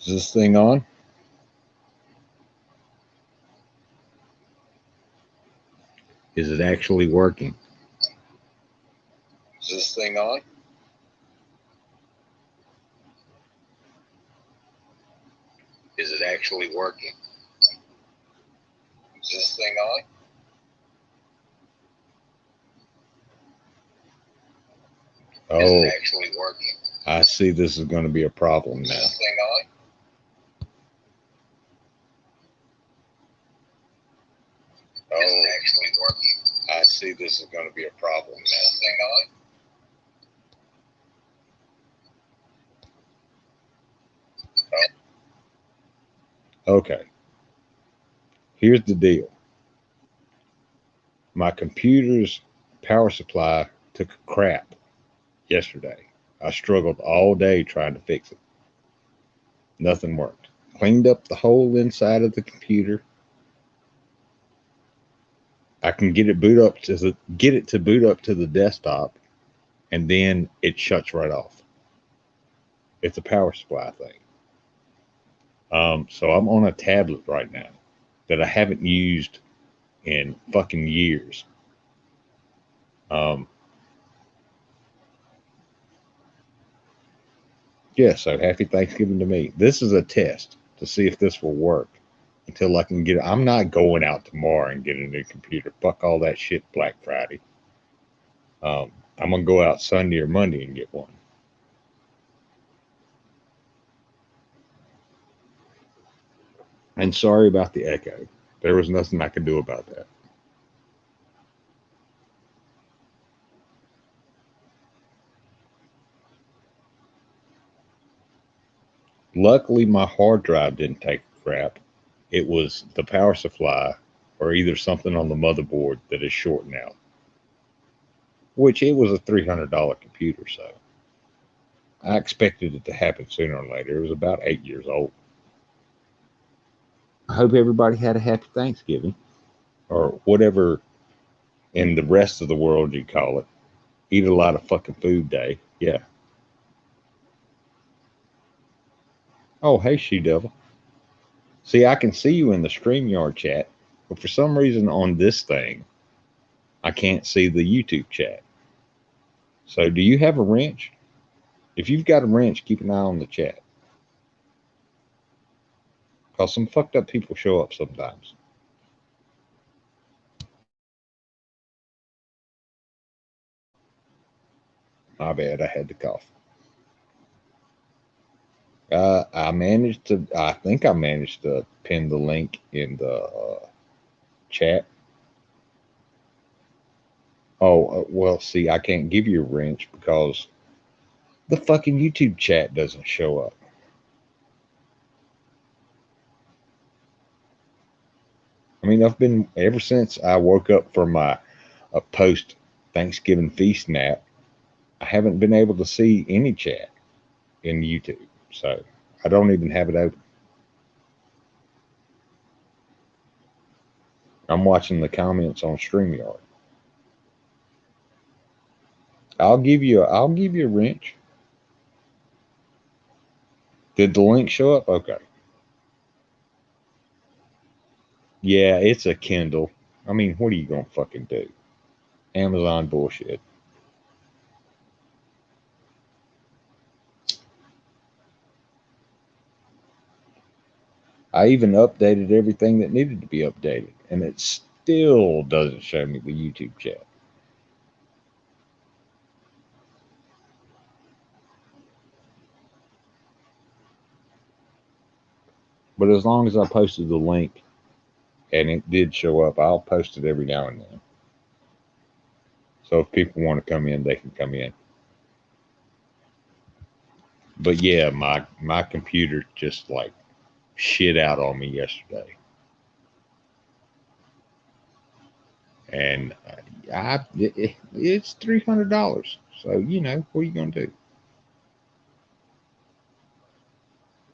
Is this thing on? Is it actually working? Is this thing on? Is it actually working? Is this thing on? Oh, is it actually working? I see this is going to be a problem now. Is this thing on? Oh, is it actually working? I see this is going to be a problem now. Is this thing on? Okay, here's the deal. My computer's power supply took a crap yesterday. I struggled all day trying to fix it. Nothing worked. Cleaned up the whole inside of the computer. I can get it to boot up to the desktop, and then it shuts right off. It's a power supply thing. So I'm on a tablet right now that I haven't used in fucking years. Um, yeah, so happy Thanksgiving to me. This is a test to see if this will work until I can get it. I'm not going out tomorrow and get a new computer. Fuck all that shit Black Friday. I'm going to go out Sunday or Monday and get one. And sorry about the echo. There was nothing I could do about that. Luckily, my hard drive didn't take a crap. It was the power supply or either something on the motherboard that is shorting out, which it was a $300 computer, so I expected it to happen sooner or later. It was about 8 years old. I hope everybody had a happy Thanksgiving or whatever in the rest of the world you call it. Eat a lot of fucking food day. Yeah. Oh, hey, She Devil. See, I can see you in the StreamYard chat, but for some reason on this thing, I can't see the YouTube chat. So, do you have a wrench? If you've got a wrench, keep an eye on the chat. Because some fucked up people show up sometimes. My bad, I had to cough. I think I managed to pin the link in the chat. Oh, well, see, I can't give you a wrench because the fucking YouTube chat doesn't show up. I mean, I've been, ever since I woke up from my post Thanksgiving feast nap, I haven't been able to see any chat in YouTube. So I don't even have it open. I'm watching the comments on StreamYard. I'll give you a wrench. Did the link show up? Okay. Yeah, it's a Kindle. I mean, what are you gonna fucking do? Amazon bullshit. I even updated everything that needed to be updated, and it still doesn't show me the YouTube chat. But as long as I posted the link and it did show up, I'll post it every now and then. So if people want to come in, they can come in. But yeah, my computer just like shit out on me yesterday, and it's $300. So you know what are you gonna do?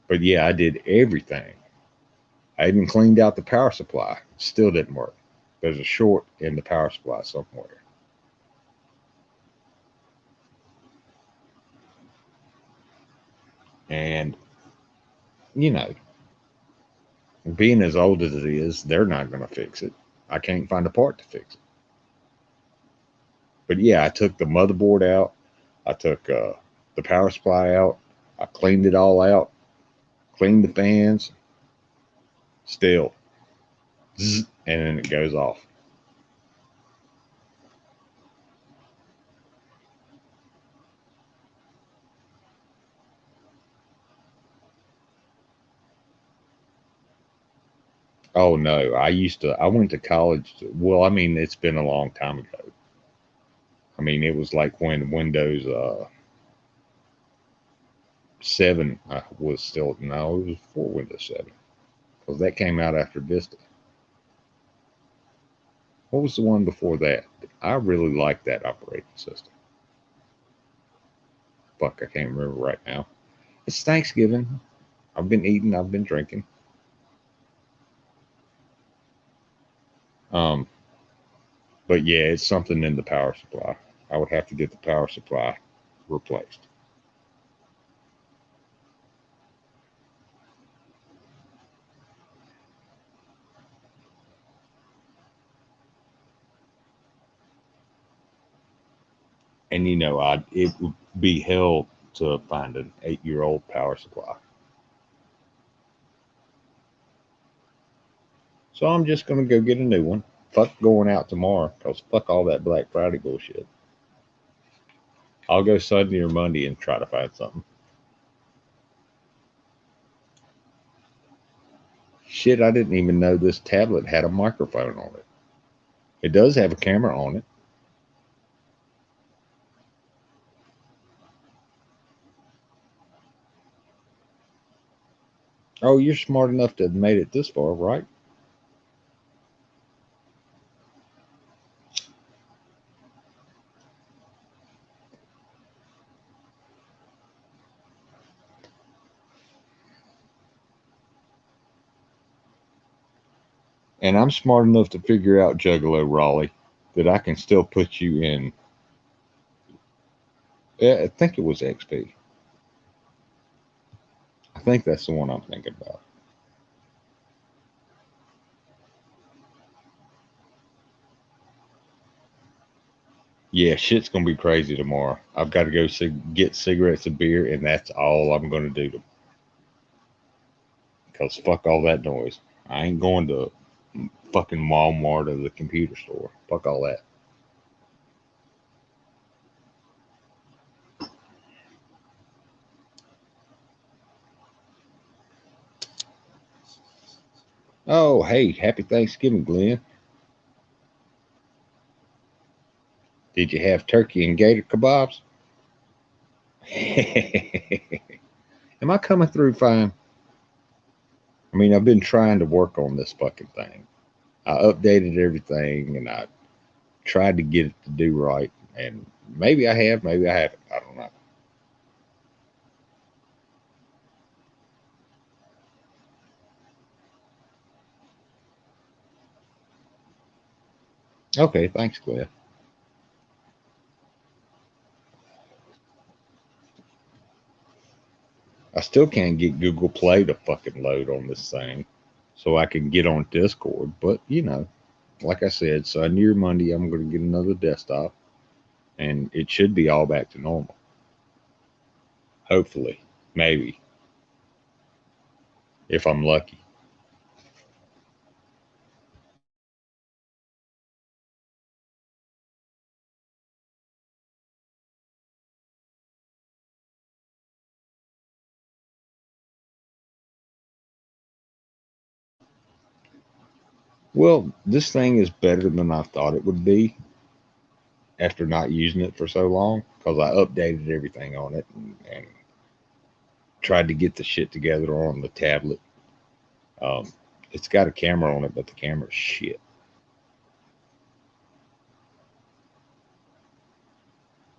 But yeah, I did everything. I even cleaned out the power supply. Still didn't work. There's a short in the power supply somewhere. And you know, being as old as it is, they're not going to fix it. I can't find a part to fix it. But yeah, I took the motherboard out. I took the power supply out. I cleaned it all out. Cleaned the fans. Still, zzz, and then it goes off. Oh no, I used to. I went to college. Well, I mean, it's been a long time ago. I mean, it was like when Windows 7 was still. No, it was before Windows 7 because that came out after Vista. What was the one before that? I really liked that operating system. Fuck, I can't remember right now. It's Thanksgiving. I've been eating. I've been drinking. Um, but yeah, it's something in the power supply. I would have to get the power supply replaced. And it would be hell to find an 8-year-old power supply. So I'm just gonna go get a new one. Fuck going out tomorrow, cause fuck all that Black Friday bullshit. I'll go Sunday or Monday and try to find something. Shit, I didn't even know this tablet had a microphone on it. It does have a camera on it. Oh, you're smart enough to have made it this far, right? And I'm smart enough to figure out, Juggalo Raleigh, that I can still put you in. I think it was XP. I think that's the one I'm thinking about. Yeah, shit's gonna be crazy tomorrow. I've got to go get cigarettes and beer, and that's all I'm gonna do. Because fuck all that noise. I ain't going to fucking Walmart or the computer store. Fuck all that. Oh, hey, happy Thanksgiving, Glenn. Did you have turkey and gator kebabs? Am I coming through fine? I mean, I've been trying to work on this fucking thing. I updated everything and I tried to get it to do right. And maybe I have, maybe I haven't. I don't know. Okay, thanks, Glenn. I still can't get Google Play to fucking load on this thing so I can get on Discord. But, like I said, Sunday or Monday, I'm going to get another desktop and it should be all back to normal. Hopefully. Maybe. If I'm lucky. Well, this thing is better than I thought it would be after not using it for so long because I updated everything on it and tried to get the shit together on the tablet. Um, it's got a camera on it, but the camera's shit.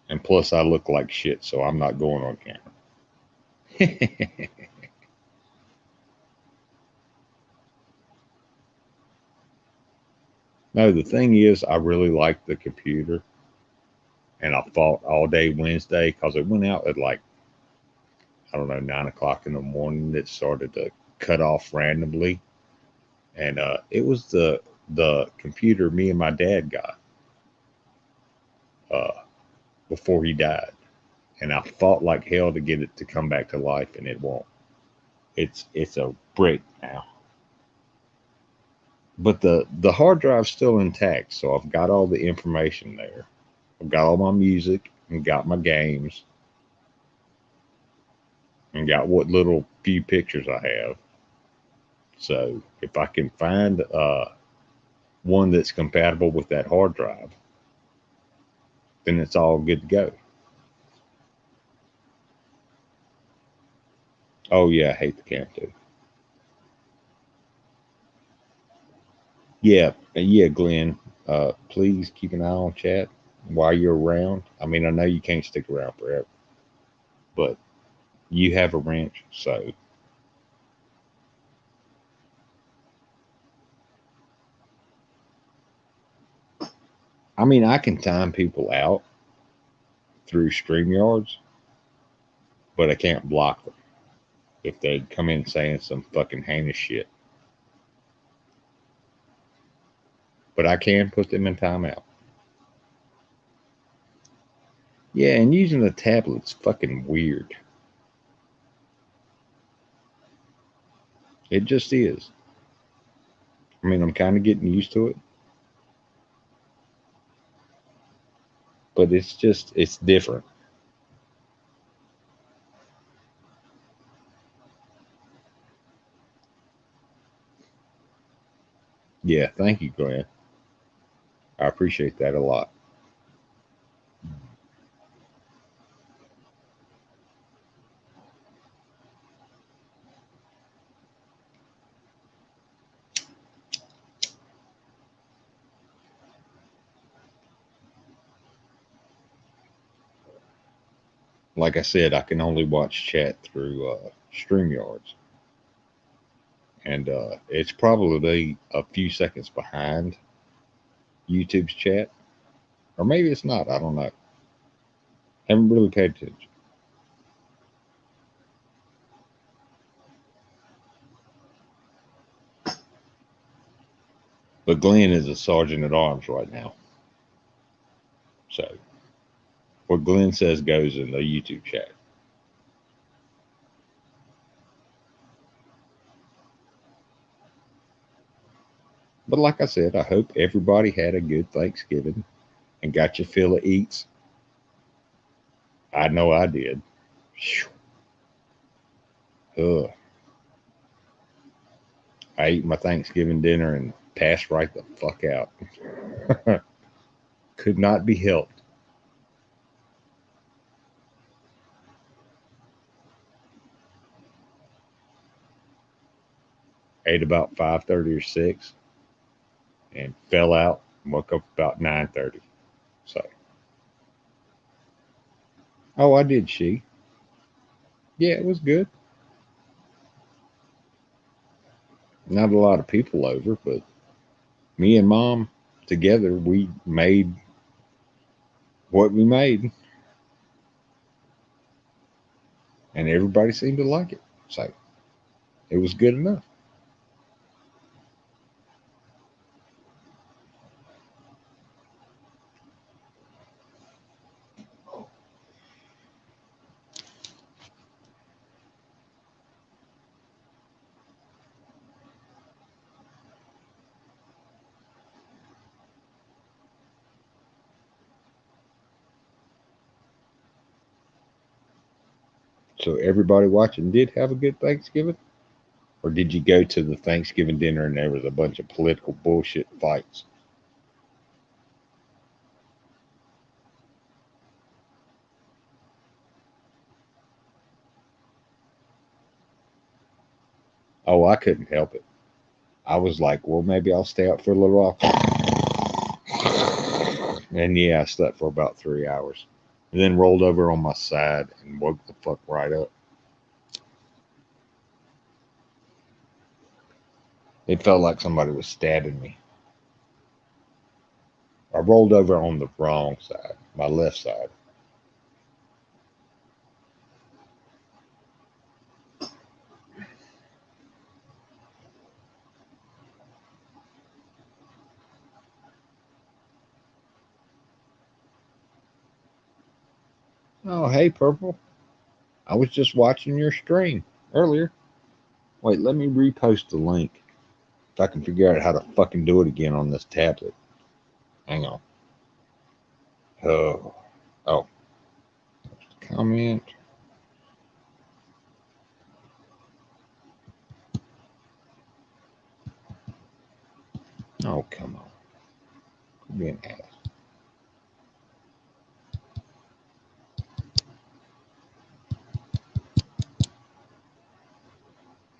And plus, I look like shit, so I'm not going on camera. No, the thing is, I really like the computer, and I fought all day Wednesday because it went out at like I don't know, 9 o'clock in the morning, it started to cut off randomly. And it was the computer me and my dad got uh, before he died. And I fought like hell to get it to come back to life, and it won't. It's a brick now. But the hard drive's still intact, so I've got all the information there. I've got all my music and got my games and got what little few pictures I have. So if I can find one that's compatible with that hard drive, then it's all good to go. Oh yeah, I hate the camp too. Yeah, Glenn. Please keep an eye on chat while you're around. I mean, I know you can't stick around forever, but you have a wrench, so I mean, I can time people out through StreamYards, but I can't block them if they come in saying some fucking heinous shit. But I can put them in timeout. Yeah, and using a tablet's fucking weird. It just is. I mean, I'm kind of getting used to it, but it's different. Yeah, thank you, Glenn. I appreciate that a lot. Like I said, I can only watch chat through StreamYards, and it's probably a few seconds behind YouTube's chat, or maybe it's not. I don't know. Haven't really paid attention. But Glenn is a sergeant at arms right now, so what Glenn says goes in the YouTube chat. But like I said, I hope everybody had a good Thanksgiving and got your fill of eats. I know I did. Ugh. I ate my Thanksgiving dinner and passed right the fuck out. Could not be helped. Ate about 5:30 or 6 and fell out. Woke up about 9:30. So, oh, I did she. Yeah, it was good. Not a lot of people over, but me and mom together, we made what we made, and everybody seemed to like it. So it was good enough. So everybody watching did have a good Thanksgiving, or did you go to the Thanksgiving dinner and there was a bunch of political bullshit fights? Oh, I couldn't help it. I was like, well, maybe I'll stay out for a little while. And yeah, I slept for about 3 hours. And then rolled over on my side and woke the fuck right up. It felt like somebody was stabbing me. I rolled over on the wrong side, my left side. Oh, hey, Purple. I was just watching your stream earlier. Wait, let me repost the link. If I can figure out how to fucking do it again on this tablet. Hang on. Oh, oh, comment. Oh, come on. Quit being an ass.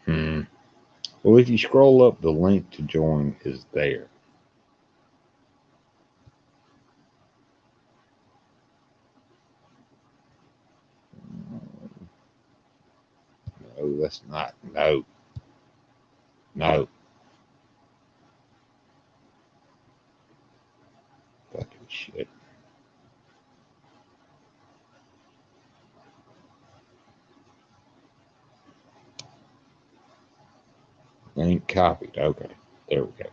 Hmm. Well, if you scroll up, the link to join is there. No, that's not. No, no. Fucking shit. Link copied. Okay. There we go.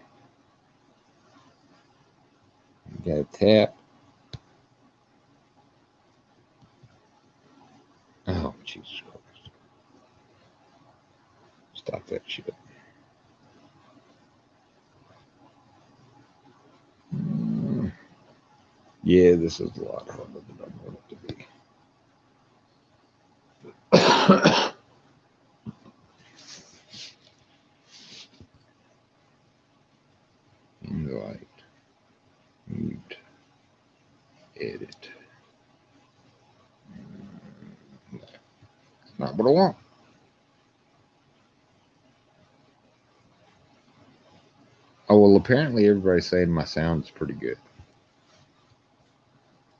You gotta tap. Oh, Jesus Christ. Stop that shit. Mm. Yeah, this is a lot harder than I want it to be. Invite, mute, edit. Not what I want. Oh, well, apparently everybody's saying my sound is pretty good.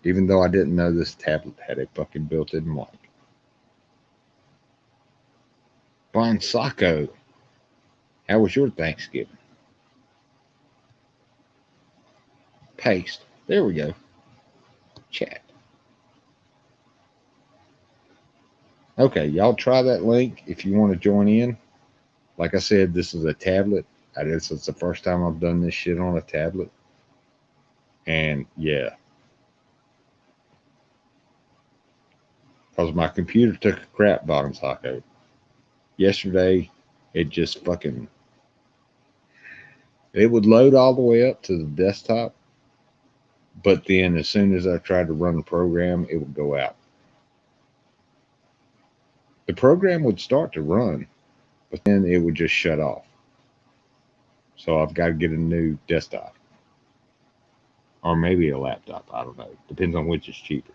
Even though I didn't know this tablet had a fucking built-in mic. Bonsako, how was your Thanksgiving? Paste. There we go. Chat. Okay, y'all try that link if you want to join in. Like I said, this is a tablet. This is the first time I've done this shit on a tablet. And yeah, because my computer took a crap, bottom taco. Yesterday, it just fucking, it would load all the way up to the desktop. But then as soon as I tried to run the program, it would go out. The program would start to run, but then it would just shut off. So I've got to get a new desktop or maybe a laptop. I don't know. Depends on which is cheaper.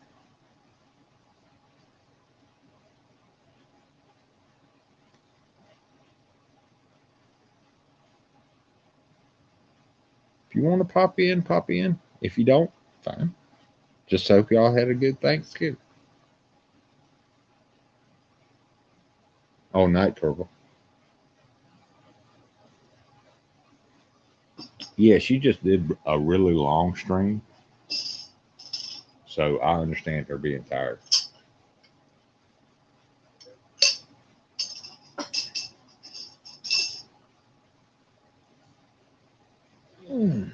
If you want to pop in, pop in. If you don't, fine. Just hope y'all had a good Thanksgiving. Oh, Night Purple. Yeah, she just did a really long stream. So I understand her being tired. Mm.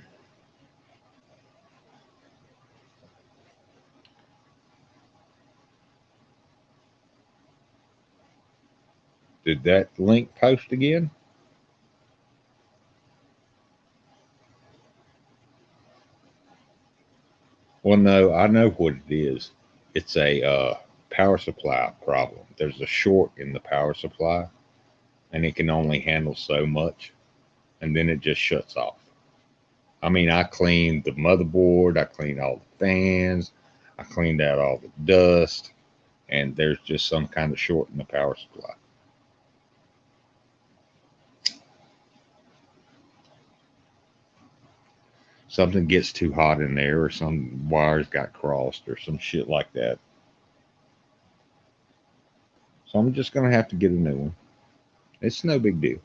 Did that link post again? Well, no, I know what it is. It's a power supply problem. There's a short in the power supply, and it can only handle so much, and then it just shuts off. I mean, I cleaned the motherboard, I cleaned all the fans, I cleaned out all the dust, and there's just some kind of short in the power supply. Something gets too hot in there, or some wires got crossed, or some shit like that. So I'm just gonna have to get a new one. It's no big deal.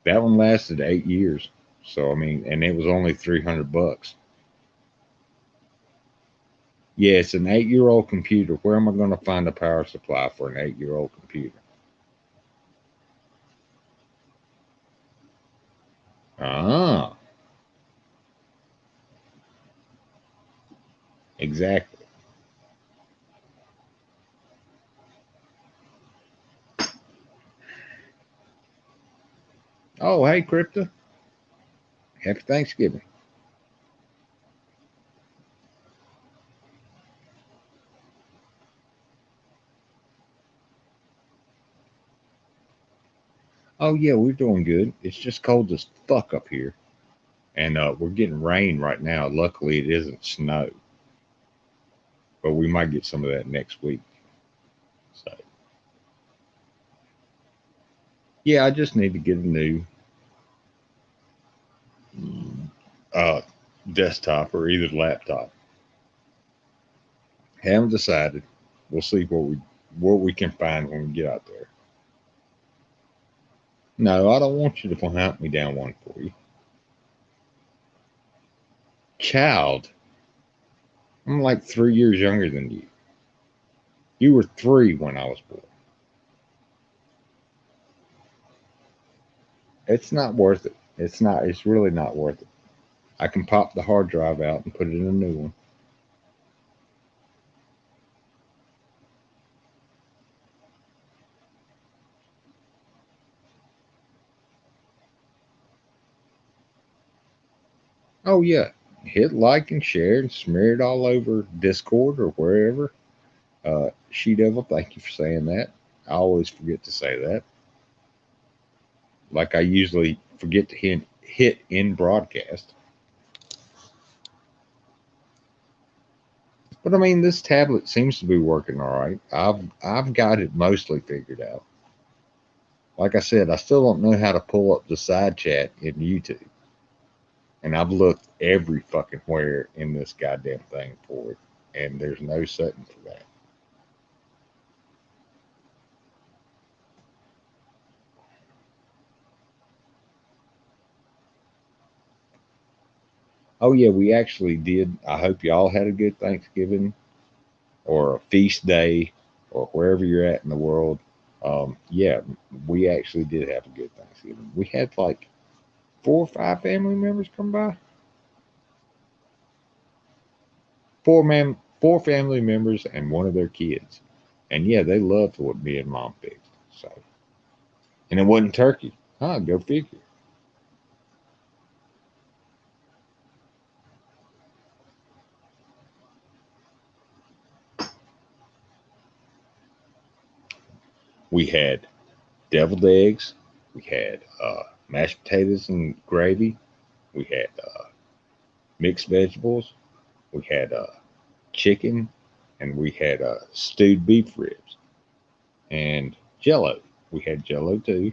That one lasted 8 years. So I mean, and it was only $300. Yeah, it's an 8 year old computer. Where am I going to find a power supply for an 8 year old computer? Ah, exactly. Oh, hey, Crypta. Happy Thanksgiving. Oh, yeah, we're doing good. It's just cold as fuck up here. And we're getting rain right now. Luckily, it isn't snow, but we might get some of that next week. So, yeah, I just need to get a new uh, desktop or either laptop. Haven't decided. We'll see what we can find when we get out there. No, I don't want you to hunt me down one for you. Child, I'm like 3 years younger than you. You were three when I was born. It's not worth it. It's not. It's really not worth it. I can pop the hard drive out and put it in a new one. Oh yeah, hit like and share and smear it all over Discord or wherever. She Devil, thank you for saying that. I always forget to say that. Like I usually forget to hit in broadcast. But I mean, this tablet seems to be working all right. I've got it mostly figured out. Like I said, I still don't know how to pull up the side chat in YouTube, and I've looked every fucking where in this goddamn thing for it, and there's no setting for that. Oh yeah, we actually did. I hope y'all had a good Thanksgiving or a feast day or wherever you're at in the world. Yeah, we actually did have a good Thanksgiving. We had like 4 or 5 family members come by. 4 family members and one of their kids. And yeah, they loved what me and mom fixed. So, and it wasn't turkey. Huh? Go figure. We had deviled eggs. We had mashed potatoes and gravy. We had mixed vegetables. We had chicken, and we had stewed beef ribs and Jello. We had Jello too.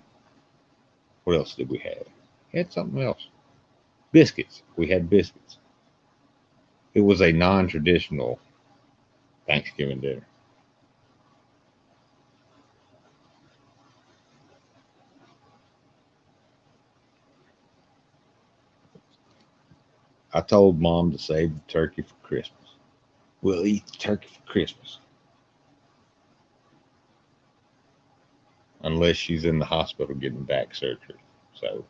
What else did we have? We had something else. Biscuits. We had biscuits. It was a non-traditional Thanksgiving dinner. I told mom to save the turkey for Christmas. We'll eat the turkey for Christmas, unless she's in the hospital getting back surgery. So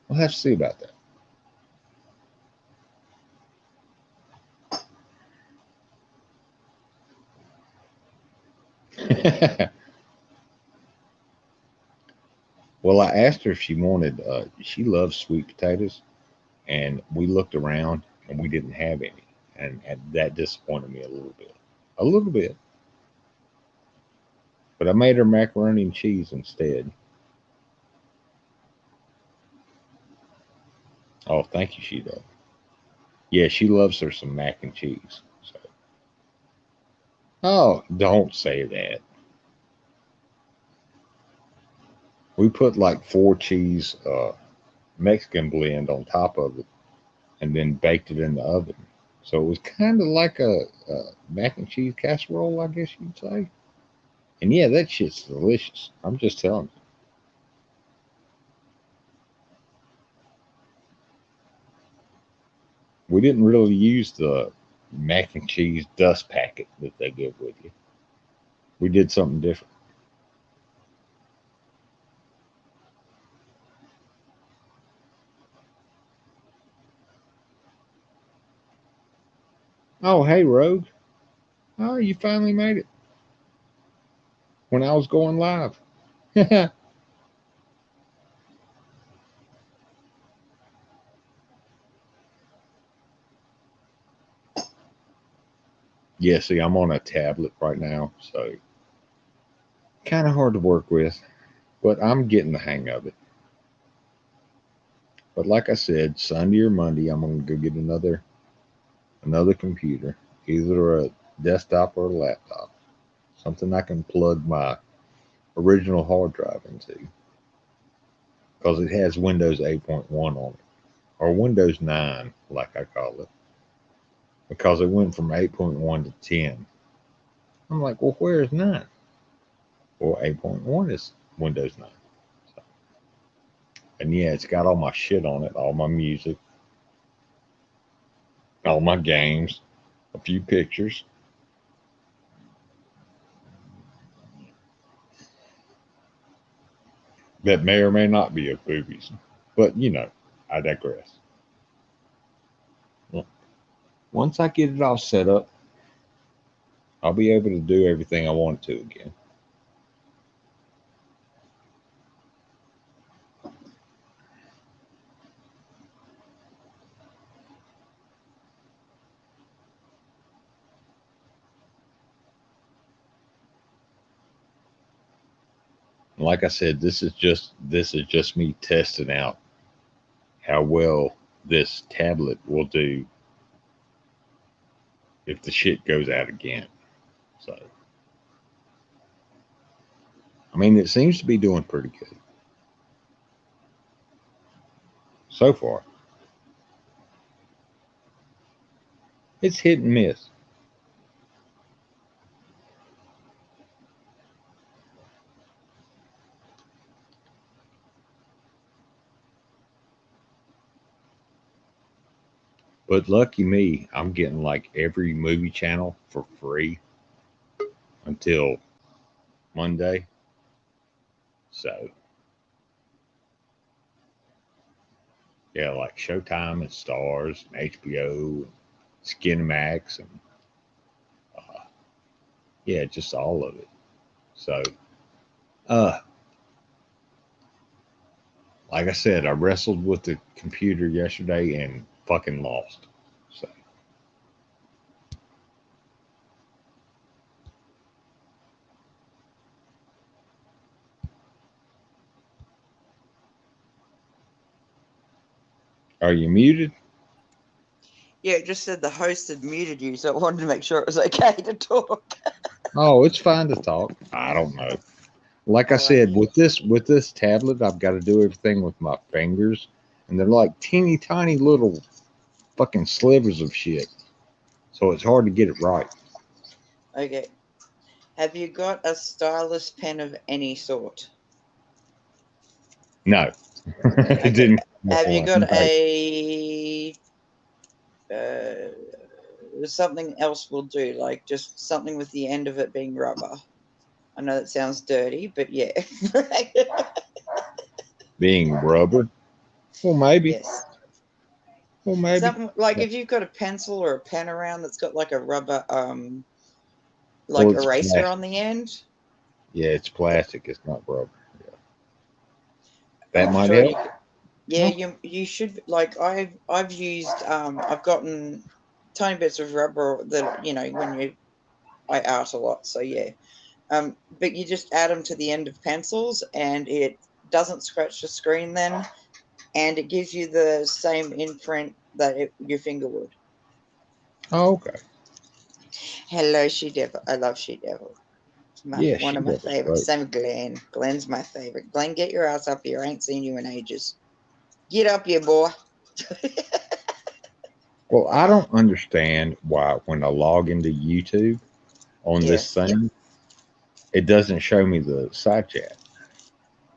we'll have to see about that. Well, I asked her if she wanted. She loves sweet potatoes, and we looked around and we didn't have any, and that disappointed me a little bit. A little bit, but I made her macaroni and cheese instead. Oh, thank you, she does. Yeah, she loves her some mac and cheese. So, oh, don't say that. We put like 4 cheese Mexican blend on top of it, and then baked it in the oven. So it was kind of like a mac and cheese casserole, I guess you'd say. And yeah, that shit's delicious. I'm just telling you. We didn't really use the mac and cheese dust packet that they give with you. We did something different. Oh, hey, Rogue. Oh, you finally made it when I was going live. Yeah, see, I'm on a tablet right now, so kind of hard to work with, but I'm getting the hang of it. But like I said, Sunday or Monday, I'm gonna go get another computer, either a desktop or a laptop, something I can plug my original hard drive into, because it has Windows 8.1 on it, or Windows 9, like I call it, because it went from 8.1 to 10. I'm like, well, where's 9? Well, 8.1 is Windows 9. So, and yeah, it's got all my shit on it, all my music, all my games, a few pictures that may or may not be of boobies. But, I digress. Well, once I get it all set up, I'll be able to do everything I want to again. Like I said, this is just me testing out how well this tablet will do if the shit goes out again. So, I mean, it seems to be doing pretty good so far. It's hit and miss. But lucky me, I'm getting like every movie channel for free until Monday. So, yeah, like Showtime and Stars and HBO and Skinemax and uh, yeah, just all of it. So, uh, like I said, I wrestled with the computer yesterday and fucking lost. So, are you muted? Yeah, it just said the host had muted you, so I wanted to make sure it was okay to talk. Oh, it's fine to talk. I don't know. Like I said, Alrighty. with this tablet, I've got to do everything with my fingers, and they're like teeny tiny little fucking slivers of shit. So it's hard to get it right. Okay. Have you got a stylus pen of any sort? No, it Okay. didn't come up Have you on got my. something else will do, like just something with the end of it being rubber? I know that sounds dirty, but yeah. Being rubber. Well, maybe. Yes. Well, maybe. Something like Yeah. if you've got a pencil or a pen around that's got like a rubber Well, like it's eraser plastic. on the end. Yeah, it's Yeah. plastic. It's not rubber. Yeah. That I'm might sure help. you could. Yeah, Okay. you should, like I've used I've gotten tiny bits of rubber that when I art a lot, so yeah. But you just add them to the end of pencils, and it doesn't scratch the screen then, and it gives you the same imprint that your finger would. Oh, okay. Hello, She Devil. I love She Devil. It's Yeah, one she of my devil's favorites. great. Same with Glenn. Glenn's my favorite. Glenn, get your ass up here. I ain't seen you in ages. Get up here, boy. Well, I don't understand why when I log into YouTube on this Yes. thing, it doesn't show me the side chat.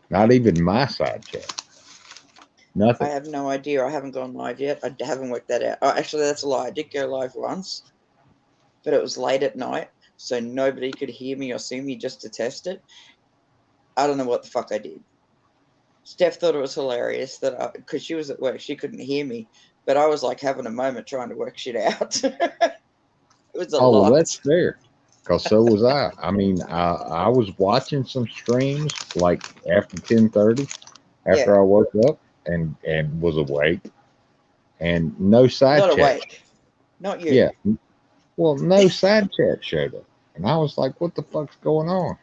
Not even my side chat. I Nothing. have no idea. I haven't gone live yet. I haven't worked that out. Oh, actually, that's a lie. I did go live once, but it was late at night, so nobody could hear me or see me just to test it. I don't know what the fuck I did. Steph thought it was hilarious that because she was at work, she couldn't hear me, but I was like having a moment trying to work shit out. It was a Oh well, lot. that's fair. Cause so was I. I mean, I was watching some streams like after 10:30, Yeah, after I woke up and was awake, and no side not chat. awake. Not Yeah, you. Well, no side chat showed up. And I was like, what the fuck's going on?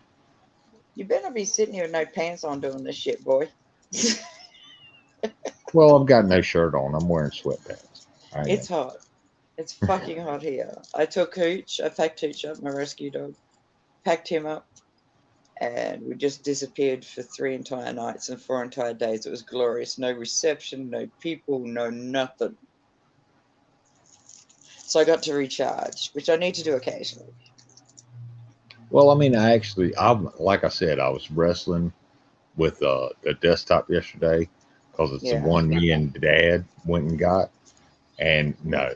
You better be sitting here with no pants on doing this shit, boy. Well, I've got no shirt on. I'm wearing sweatpants. I It's am. hot. It's fucking hot here. I took Hooch. I packed Hooch up, my rescue dog. Packed him up, and we just disappeared for 3 entire nights and 4 entire days. It was glorious. No reception, no people, no nothing. So I got to recharge, which I need to do occasionally. Well, I mean, like I said, I was wrestling with the desktop yesterday because it's the Yeah. one me and Dad went and got, and no,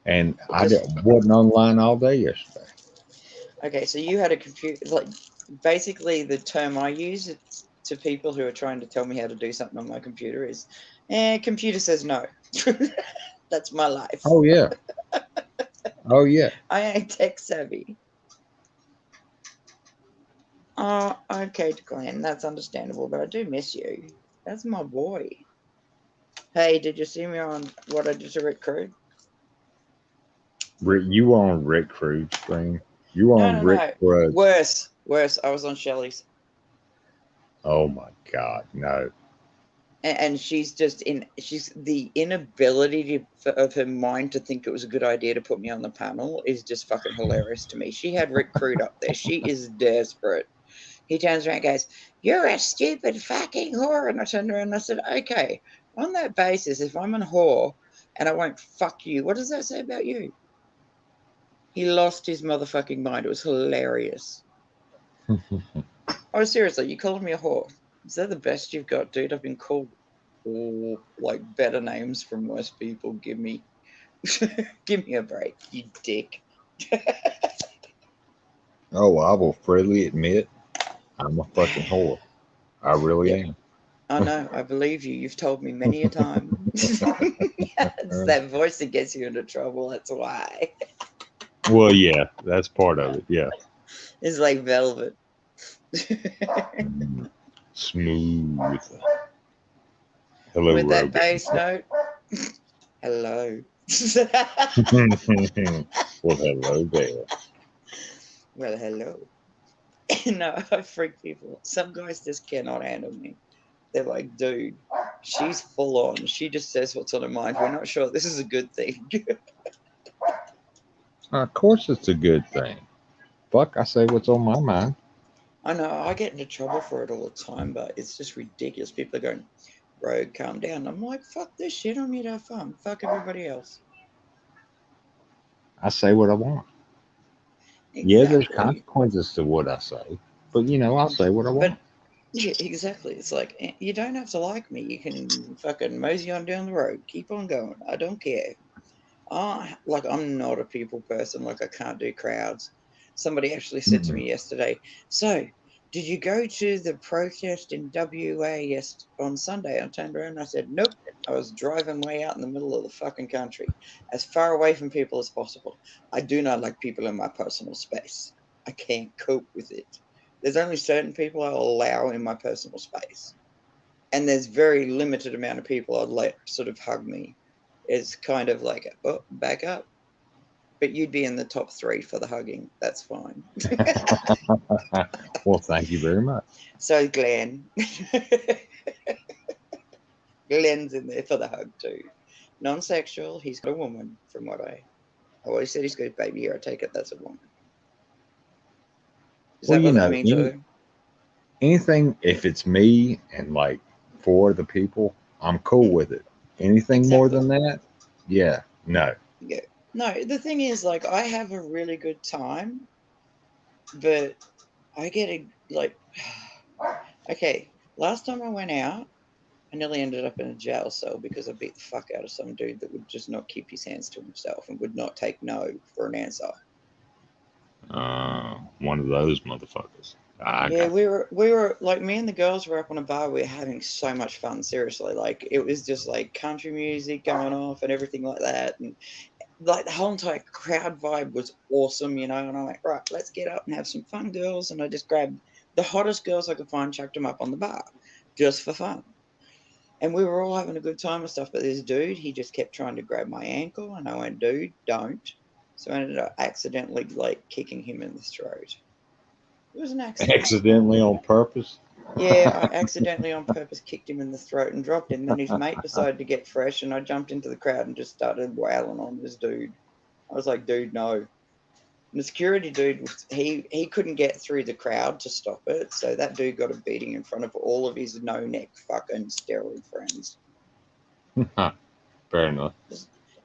and Just wasn't online all day yesterday. okay. So you had a computer, like basically the term I use to people who are trying to tell me how to do something on my computer is, computer says no. That's my life. Oh yeah, oh yeah. I ain't tech savvy. Oh, okay, Glenn, that's understandable, but I do miss you. That's my boy. Hey, did you see me on what I did to Rick Crew? You were on Rick Crude's screen. You were No, on no, Rick no. Crud. Worse, worse. I was on Shelley's, Oh my God, no. and she's just in. She's the inability of her mind to think it was a good idea to put me on the panel is just fucking hilarious to me. She had Rick Crude up there. She is desperate. He turns around and goes, "You're a stupid fucking whore." And I turned around and I said, "Okay, on that basis, if I'm a whore and I won't fuck you, what does that say about you?" He lost his motherfucking mind. It was hilarious. Oh, seriously, you called me a whore. Is that the best you've got, dude? I've been called all like better names from worse people. Give me a break, you dick. Oh, I will freely admit I'm a fucking whore. I really Yeah, am. I know. I believe you. You've told me many a time. It's that voice that gets you into trouble. That's why. Well, yeah, that's part of it. Yeah. It's like velvet. Mm, smooth. Hello, With that Rogan. bass note. Hello. Well, hello there. Well, hello. No, I freak people. Some guys just cannot handle me. They're like, dude, she's full on. She just says what's on her mind. We're not sure this is a good thing. Of course, it's a good thing. Fuck, I say what's on my mind. I know I get into trouble for it all the time, but it's just ridiculous. People are going, Rogue, calm down. I'm like, fuck this shit. I need to have fun. Fuck everybody else. I say what I want. Yeah, there's Exactly. consequences to what I say, but I'll say what I But want. yeah, exactly. It's like you don't have to like me. You can fucking mosey on down the road. Keep on going. I don't care. Like I'm not a people person. Like I can't do crowds. Somebody actually said to Mm-mm. me yesterday, "So, did you go to the protest in WA on Sunday?" I turned around and I said, "Nope. I was driving way out in the middle of the fucking country, as far away from people as possible. I do not like people in my personal space. I can't cope with it. There's only certain people I'll allow in my personal space, and there's very limited amount of people I'd let sort of hug me. It's kind of like, oh, back up. But you'd be in the top three for the hugging. That's fine. Well, thank you very much. So Glenn, Glenn's in there for the hug too. Non-sexual. He's got a woman, from what I always said. He's got a baby here. I take it that's a woman. Is Well, that what that means, Joe? anything, if it's me and like for the people, I'm cool Mm, with it. Anything more exactly. than that, yeah, no. Yeah. No, the thing is, like, I have a really good time, but I get like, okay, last time I went out, I nearly ended up in a jail cell because I beat the fuck out of some dude that would just not keep his hands to himself and would not take no for an answer. One of those motherfuckers. I Yeah, got we were like me and the girls were up on a bar. We were having so much fun. Seriously, like it was just like country music going off and everything like that, and like the whole entire crowd vibe was awesome, you know. And I'm like, right, let's get up and have some fun, girls. And I just grabbed the hottest girls I could find, chucked them up on the bar, just for fun. And we were all having a good time and stuff. But this dude, he just kept trying to grab my ankle, and I went, dude, don't. So I ended up accidentally like kicking him in the throat. It was an accident. Accidentally on purpose. Yeah, I accidentally on purpose kicked him in the throat and dropped him. Then his mate decided to get fresh, and I jumped into the crowd and just started wailing on this dude. I was like, dude, no. And the security dude, he couldn't get through the crowd to stop it, so that dude got a beating in front of all of his no neck fucking steroid friends. Fair enough.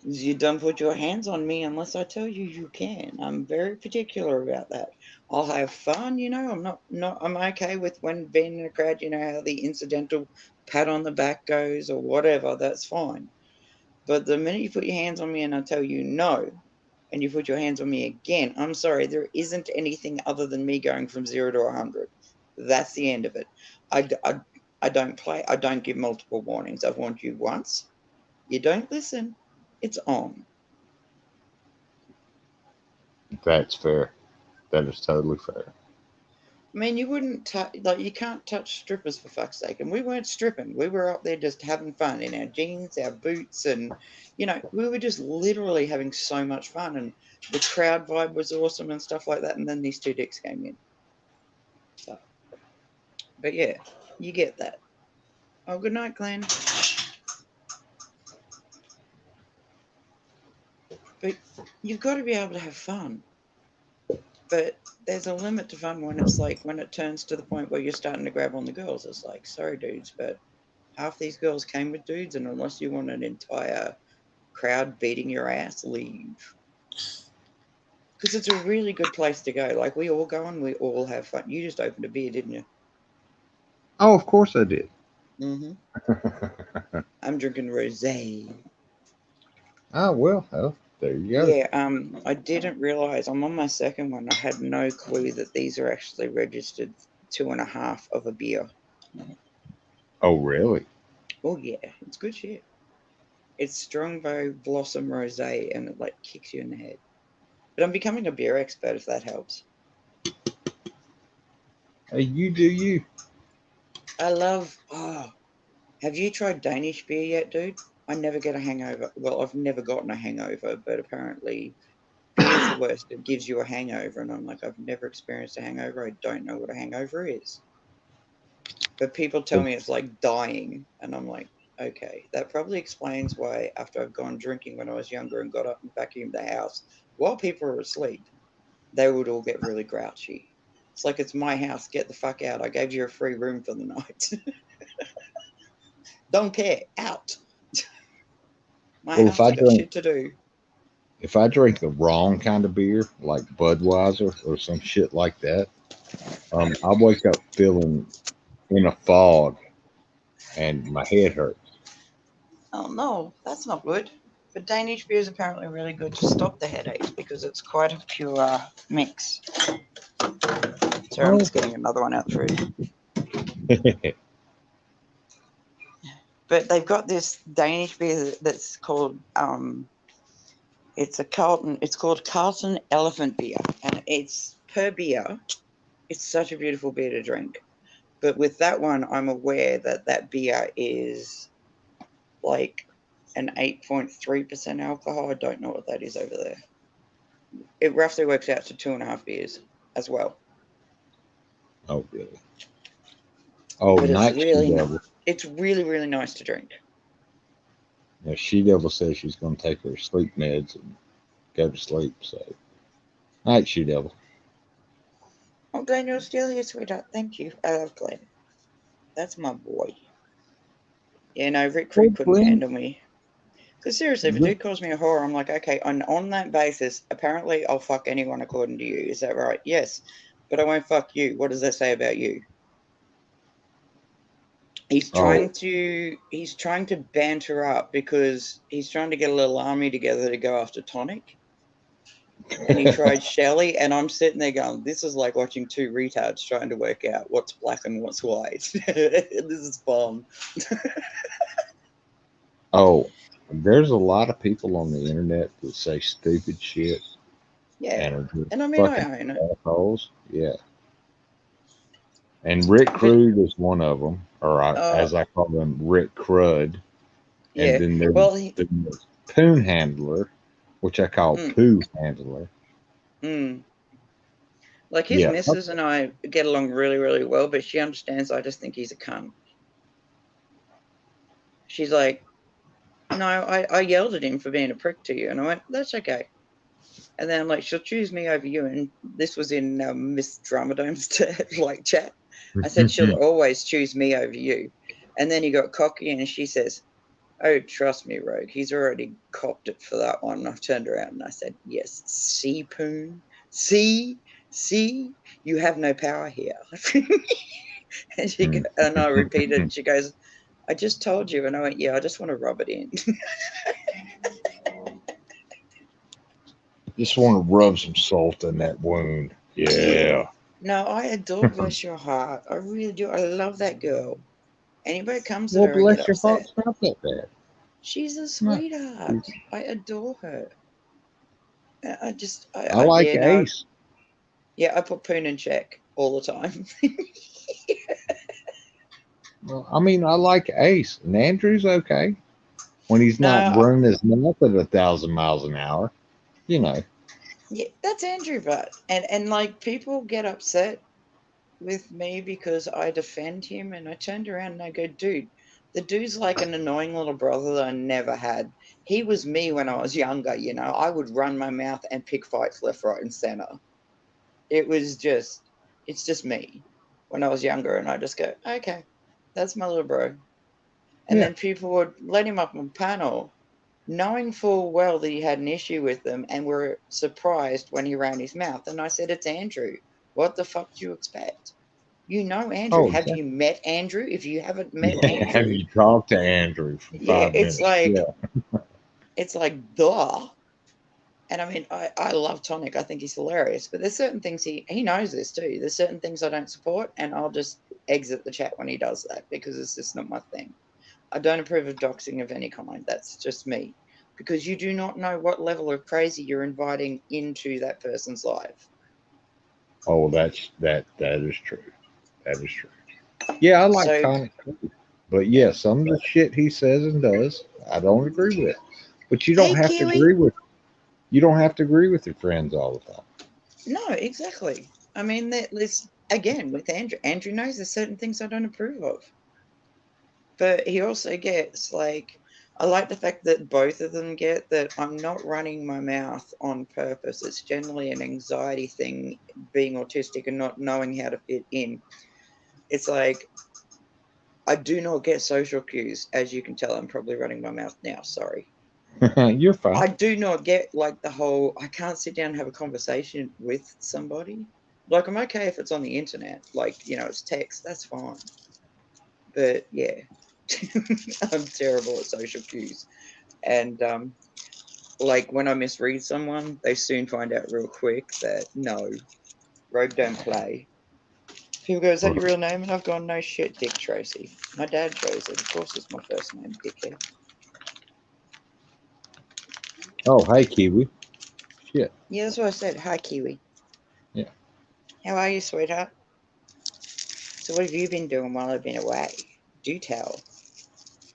You don't put your hands on me unless I tell you you can. I'm very particular about that. I'll have fun, you know. I'm okay with when being in a crowd, you know, how the incidental pat on the back goes or whatever, that's fine. But the minute you put your hands on me and I tell you no, and you put your hands on me again, I'm sorry, there isn't anything other than me going from 0 to 100. That's the end of it. I, I, I don't play, I don't give multiple warnings. I've warned you once. You don't listen, it's on. That's fair. That is totally fair. I mean, you wouldn't like you can't touch strippers for fuck's sake. And we weren't stripping. We were up there just having fun in our jeans, our boots, and you know, we were just literally having so much fun. And the crowd vibe was awesome and stuff like that. And then these two dicks came in. So, but yeah, you get that. Oh, good night, Glenn. But you've got to be able to have fun. But there's a limit to fun when it's like when it turns to the point where you're starting to grab on the girls. It's like, sorry, dudes, but half these girls came with dudes, and unless you want an entire crowd beating your ass, leave. Because it's a really good place to go. Like, we all go and we all have fun. You just opened a beer, didn't you? Oh, of course I did. Mm-hmm. I'm drinking rosé. Oh well, oh, there you go. Yeah, I didn't realize I'm on my second one. I had no clue that these are actually registered 2.5 of a beer. Oh really? Oh yeah, it's good shit. It's Strongbow Blossom Rosé, and it like kicks you in the head. But I'm becoming a beer expert if that helps. Hey, you do you. I love. Oh, have you tried Danish beer yet, dude? I never get a hangover. Well, I've never gotten a hangover, but apparently beer's the worst. It gives you a hangover, and I'm like, I've never experienced a hangover. I don't know what a hangover is. But people tell me it's like dying, and I'm like, okay, that probably explains why after I've gone drinking when I was younger and got up and back in the house while people are asleep, they would all get really grouchy. It's like it's my house. Get the fuck out. I gave you a free room for the night. Don't care. Out. My Well, if house. I I got drink shit to do. if I drink the wrong kind of beer, like Budweiser or some shit like that, I wake up feeling in a fog and my head hurts. Oh no, that's not good. But Danish beer is apparently really good to stop the headaches because it's quite a pure mix. Sorry, I'm Oh, just getting another one out through. But they've got this Danish beer that's called it's called Carlton Elephant Beer, and it's per beer. It's such a beautiful beer to drink. But with that one, I'm aware that that beer is like an 8.3% alcohol. I don't know what that is over there. It roughly works out to 2.5 beers as well. oh really? Oh, But it's night she really not. devil. It's really, really nice to drink. Now, she devil says she's going to take her sleep meds and go to sleep. So night she devil. Oh, Daniel, still here, sweetheart. Thank you. I love Glenn. That's my boy. Yeah, no, Rick Oh, Creek couldn't Glenn. handle me. Because seriously, if a dude calls me a whore, I'm like, okay, on that basis, apparently I'll fuck anyone according to you. Is that right? Yes. But I won't fuck you. What does that say about you? Oh, He's trying to banter up because he's trying to get a little army together to go after Tonic. And he tried Shelley, and I'm sitting there going, this is like watching two retards trying to work out what's black and what's white. This is fun. oh, there's a lot of people on the internet that say stupid shit Yeah. and are just And I mean, fucking I own it. assholes. Yeah. And Rick But, Crude is one of them, or uh, as I call him, Rick Crud. And yeah. then Well, there's Poon Handler, which I call Mm, poo handler. mm. Like his Yeah. missus and I get along really, really well, but she understands I just think he's a cunt. She's like, no, I yelled at him for being a prick to you. And I went, that's okay. And then I'm like, she'll choose me over you. And this was in Miss Dramadome's like chat. I said, she'll always choose me over you. And then he got cocky and she says, oh, trust me, Rogue. He's already copped it for that one. And I turned around and I said, yes, see, Poon. See, you have no power here. And I repeated, and she goes, I just told you. And I went, yeah, I just want to rub it in. Just want to rub some salt in that wound. Yeah. Yeah. No, I adore Bless Your Heart. I really do. I love that girl. Anybody comes at Well, her, I get bless your upset. heart's not that bad. She's a No. sweetheart. I adore her. I like Yeah, no, Ace. yeah, I put Poon in check all the time. Well, I mean, I like Ace, and Andrew's okay when he's not No, running his mouth at 1,000 miles an hour. You know. yeah, that's Andrew, but and like people get upset with me because I defend him, and I turned around and I go, dude, the dude's like an annoying little brother that I never had. He was me when I was younger, you know. I would run my mouth and pick fights left, right, and center. It was just, it's just me when I was younger, and I just go, okay, that's my little bro. And Yeah. then people would let him up on panel, knowing full well that he had an issue with them, and were surprised when he ran his mouth. And I said, it's Andrew. What the fuck do you expect? You know Andrew. Oh, Have exactly. you met Andrew? If you haven't met Yeah. Have Andrew, you talked to Andrew for yeah, 5 minutes? Yeah. it's like duh. And I mean, I love Tonic. I think he's hilarious. But there's certain things he knows this too. There's certain things I don't support, and I'll just exit the chat when he does that because it's just not my thing. I don't approve of doxing of any kind. That's just me. Because you do not know what level of crazy you're inviting into that person's life. Oh, that is true. That is true. Yeah, I like So Tonic too. But yeah. yeah, some of the shit he says and does, I don't agree with. But you don't Hey have to Kiwi. agree with you don't have to agree with your friends all the time. No, exactly. I mean, that this again with Andrew. Andrew knows there's certain things I don't approve of, but he also gets like I like the fact that both of them get that I'm not running my mouth on purpose. It's generally an anxiety thing, being autistic and not knowing how to fit in. It's like I do not get social cues, as you can tell. I'm probably running my mouth now. Sorry. You're fine. I do not get like the whole I can't sit down and have a conversation with somebody. Like I'm okay if it's on the internet, like it's text, that's fine. But yeah, I'm terrible at social cues. And like when I misread someone, they soon find out real quick that no, Rogue don't play. People go, is that your real name? And I've gone, no shit, Dick Tracy. My dad chose it. Of course it's my first name, dickhead. Oh, hey, Kiwi. Shit. Yeah, that's what I said. Hi, Kiwi. Yeah. How are you, sweetheart? So, what have you been doing while I've been away? Do tell.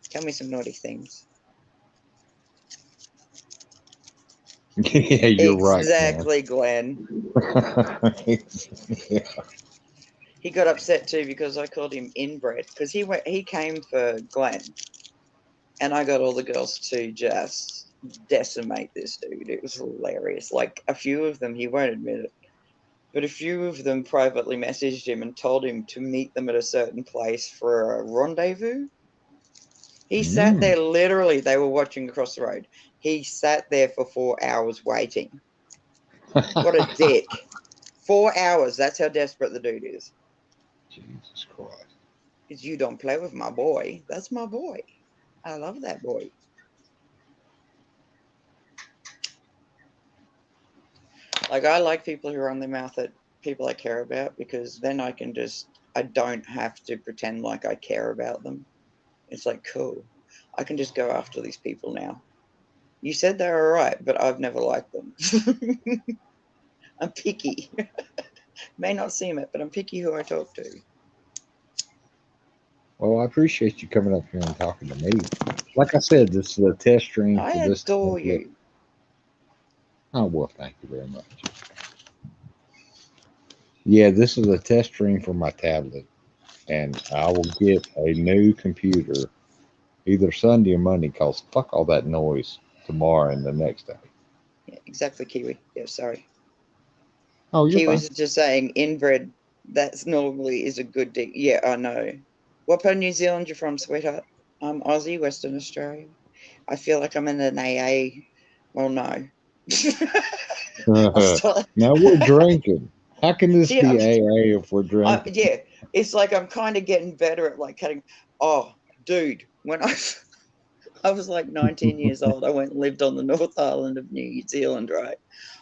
Tell me some naughty things. Yeah, you're right, man. Exactly, Glenn. Yeah. He got upset too because I called him inbred because he came for Glenn, and I got all the girls to just decimate this dude. It was hilarious. Like a few of them, he won't admit it, but a few of them privately messaged him and told him to meet them at a certain place for a rendezvous. He sat Mm. there literally, they were watching across the road. He sat there for 4 hours waiting. What a dick. 4 hours. That's how desperate the dude is. Jesus Christ. Because you don't play with my boy. That's my boy. I love that boy. Like, I like people who run their mouth at people I care about because then I don't have to pretend like I care about them. It's like, cool. I can just go after these people now. You said they were all right, but I've never liked them. I'm picky. May not seem it, but I'm picky who I talk to. Well, I appreciate you coming up here and talking to me. Like I said, this is a test stream I for this adore tablet. you. Oh, well, thank you very much. Yeah, this is a test stream for my tablet, and I will get a new computer either Sunday or Monday because fuck all that noise tomorrow and the next day. Yeah, exactly, Kiwi. Yeah, sorry. Oh, you're fine. Kiwis are just saying inbred. That's normally is a good thing. Yeah, I know. What part of New Zealand you from, sweetheart? I'm Aussie, Western Australia. I feel like I'm in an AA. Well, no. I'll start. Now we're drinking. How can this See, be AA if we're drinking? yeah, it's like I'm kind of getting better at like cutting. Oh, dude, when I was like 19 years old, I went and lived on the North Island of New Zealand, right?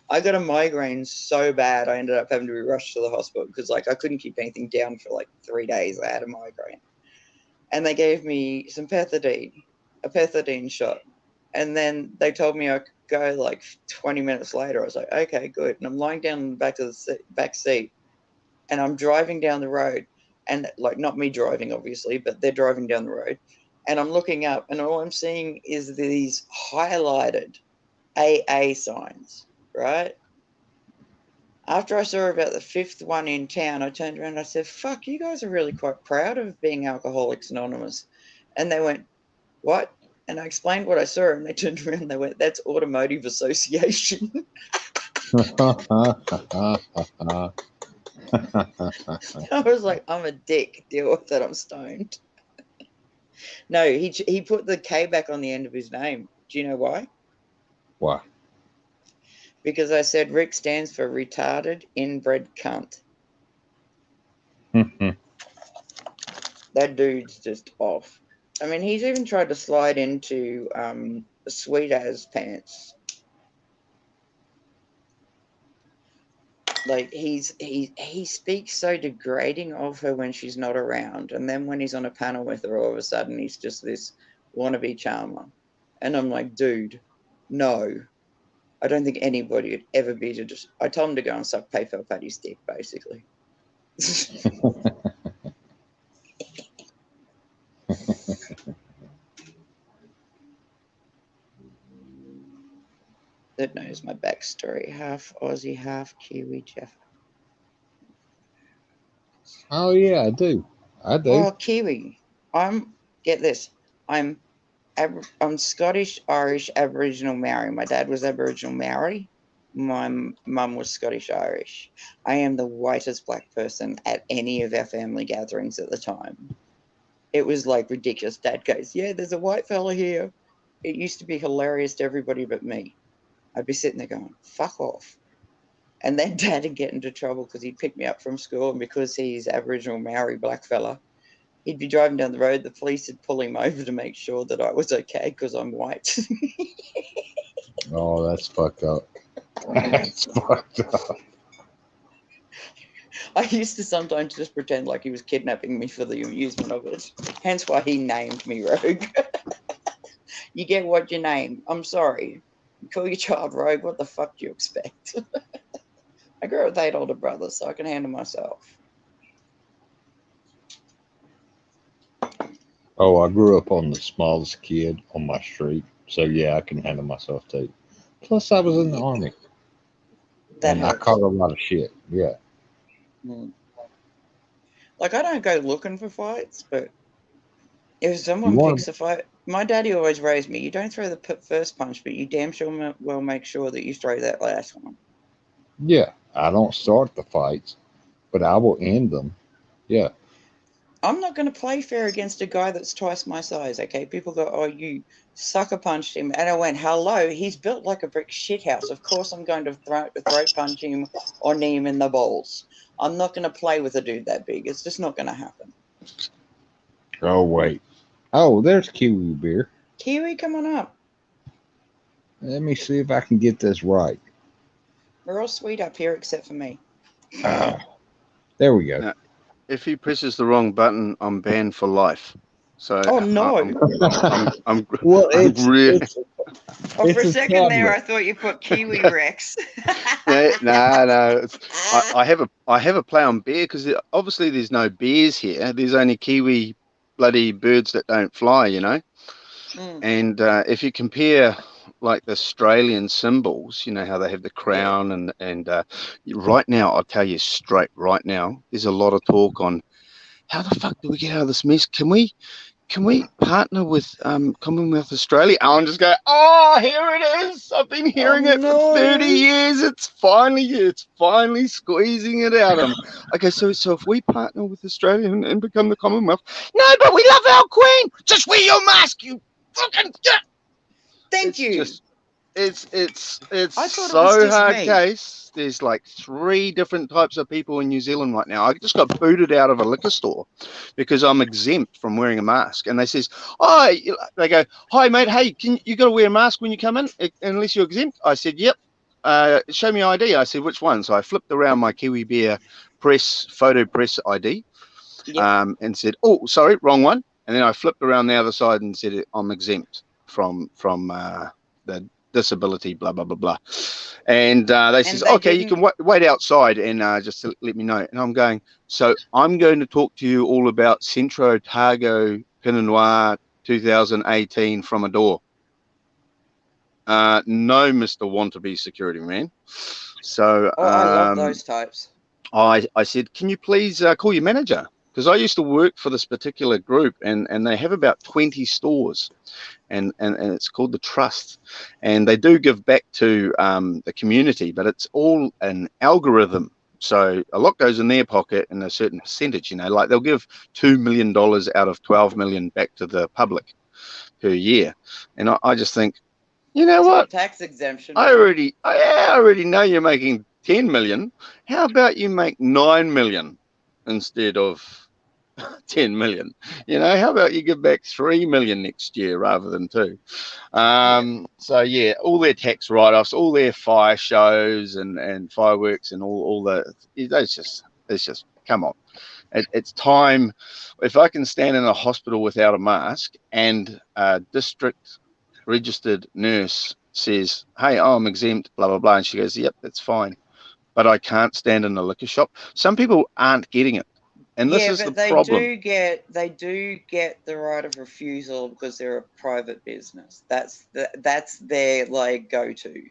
I got a migraine so bad, I ended up having to be rushed to the hospital because like I couldn't keep anything down for like 3 days. I had a migraine, and they gave me some pethidine, a pethidine shot, and then they told me I could go like 20 minutes later. I was like, okay, good, and I'm lying down in the back of the back seat, and I'm driving down the road, and like not me driving, obviously, but they're driving down the road, and I'm looking up, and all I'm seeing is these highlighted AA signs, right? After I saw about the fifth one in town, I turned around and I said, fuck, you guys are really quite proud of being Alcoholics Anonymous. And they went, what? And I explained what I saw, and they turned around and they went, that's Automotive Association. I was like, I'm a dick. Deal with it. I'm stoned. No, he put the K back on the end of his name. Do you know why? Why? Because I said Rick stands for retarded inbred cunt. That dude's just off. I mean, he's even tried to slide into Sweet As pants. Like he speaks so degrading of her when she's not around, and then when he's on a panel with her, all of a sudden he's just this wannabe charmer. And I'm like, dude, no. I don't think anybody would ever be to just. I told him to go and suck Payfel Paddy's dick, basically. That knows my backstory. Half Aussie, half Kiwi, Jeff. Oh yeah, I do. I do. Oh, Kiwi. Get this. I'm I'm Scottish, Irish, Aboriginal Maori. My dad was Aboriginal Maori. My mum was Scottish Irish. I am the whitest black person at any of our family gatherings at the time. It was like ridiculous. Dad goes, yeah, there's a white fella here. It used to be hilarious to everybody but me. I'd be sitting there going, fuck off. And then Dad would get into trouble because he'd pick me up from school, and because he's Aboriginal Maori black fella, he'd be driving down the road. The police would pull him over to make sure that I was okay because I'm white. Oh, that's fucked up. That's fucked up. I used to sometimes just pretend like he was kidnapping me for the amusement of it. Hence why he named me Rogue. You get what you name. I'm sorry. You call your child Rogue, what the fuck do you expect? I grew up with 8 older brothers, so I can handle myself. Oh, I grew up on the smallest kid on my street, so yeah, I can handle myself too. Plus, I was in the army, That and I helps. caught a lot of shit. Yeah. Mm. Like, I don't go looking for fights, but if You someone want? picks a fight, my daddy always raised me, you don't throw the first punch, but you damn sure will make sure that you throw that last one. Yeah. I don't start the fights, but I will end them. Yeah. I'm not going to play fair against a guy that's twice my size, okay? People go, oh, you sucker punched him. And I went, hello, he's built like a brick shithouse. Of course I'm going to throat punch him or knee him in the balls. I'm not going to play with a dude that big. It's just not going to happen. Oh wait. Oh, there's kiwi beer. Kiwi, come on up. Let me see if I can get this right. We're all sweet up here except for me. Ah, there we go. Now, if he presses the wrong button, I'm banned for life. So Oh, no. Well, I'm really Oh, for it's a a second there, tablet. I thought you put Kiwi Rex. no. I have a play on beer because obviously there's no bears here. There's only kiwi bloody birds that don't fly, you know. Mm. And if you compare like the Australian symbols, you know how they have the Yeah. crown and right now, I'll tell you straight, right now, there's a lot of talk on how the fuck do we get out of this mess? Can we partner with Commonwealth Australia? And I'm just going, oh, here it is. I've been Oh hearing it for 30 no. years. It's finally squeezing it out of them. Okay, so if we partner with Australia and become the Commonwealth, no, but we love our Queen. Just wear your mask, you fucking. Thank It's you. just it's I thought it was so just hard me. case. There's like 3 different types of people in New Zealand right now. I just got booted out of a liquor store because I'm exempt from wearing a mask. And they says, oh, they go, hi mate, hey, you got to wear a mask when you come in unless you're exempt? I said, yep. Show me ID. I said, which one? So I flipped around my Kiwi Bear photo press ID, Yep. and said, oh, sorry, wrong one. And then I flipped around the other side and said, I'm exempt from the disability, blah, blah, blah, blah. And they And says, they okay, you didn't. can wait outside and just to let me know. And I'm going, so I'm going to talk to you all about Centro Otago Pinot Noir 2018 from a door. No, Mr. Want-to-be security man. So Oh, I love those types. I said, can you please call your manager? Because I used to work for this particular group, and they have about 20 stores, and it's called the Trust, and they do give back to the community, but it's all an algorithm. So a lot goes in their pocket in a certain percentage, you know, like they'll give $2 million out of 12 million back to the public per year. And I just think, you know It's what? called tax exemption. I already know you're making 10 million. How about you make 9 million instead of 10 million? You know, how about you give back 3 million next year rather than 2? Yeah. So yeah, all their tax write-offs, all their fire shows and fireworks and all the, it's just come on. It's time. If I can stand in a hospital without a mask and a district registered nurse says, hey, I'm exempt, blah, blah, blah. And she goes, yep, that's fine. But I can't stand in a liquor shop. Some people aren't getting it. And this Yeah, is the but they problem. do get the right of refusal because they're a private business. That's their like go-to.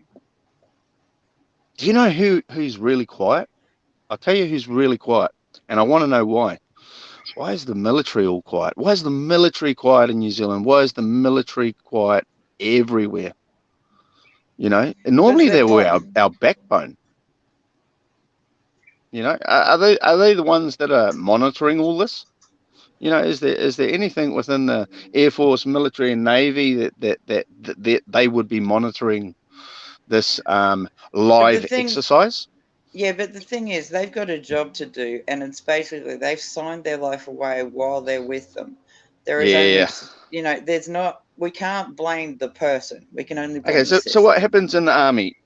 Do you know who's really quiet? I'll tell you who's really quiet. And I want to know why. Why is the military all quiet? Why is the military quiet in New Zealand? Why is the military quiet everywhere? You know, and Because normally they're they were like, our backbone. You know, are they the ones that are monitoring all this? You know, is there anything within the Air Force, military, and Navy that they would be monitoring this but the live thing, exercise? yeah, but the thing is, they've got a job to do, and it's basically they've signed their life away while they're with them. There is only, Yeah. there's not. We can't blame the person. We can only Okay. blame the So what system. happens in the army,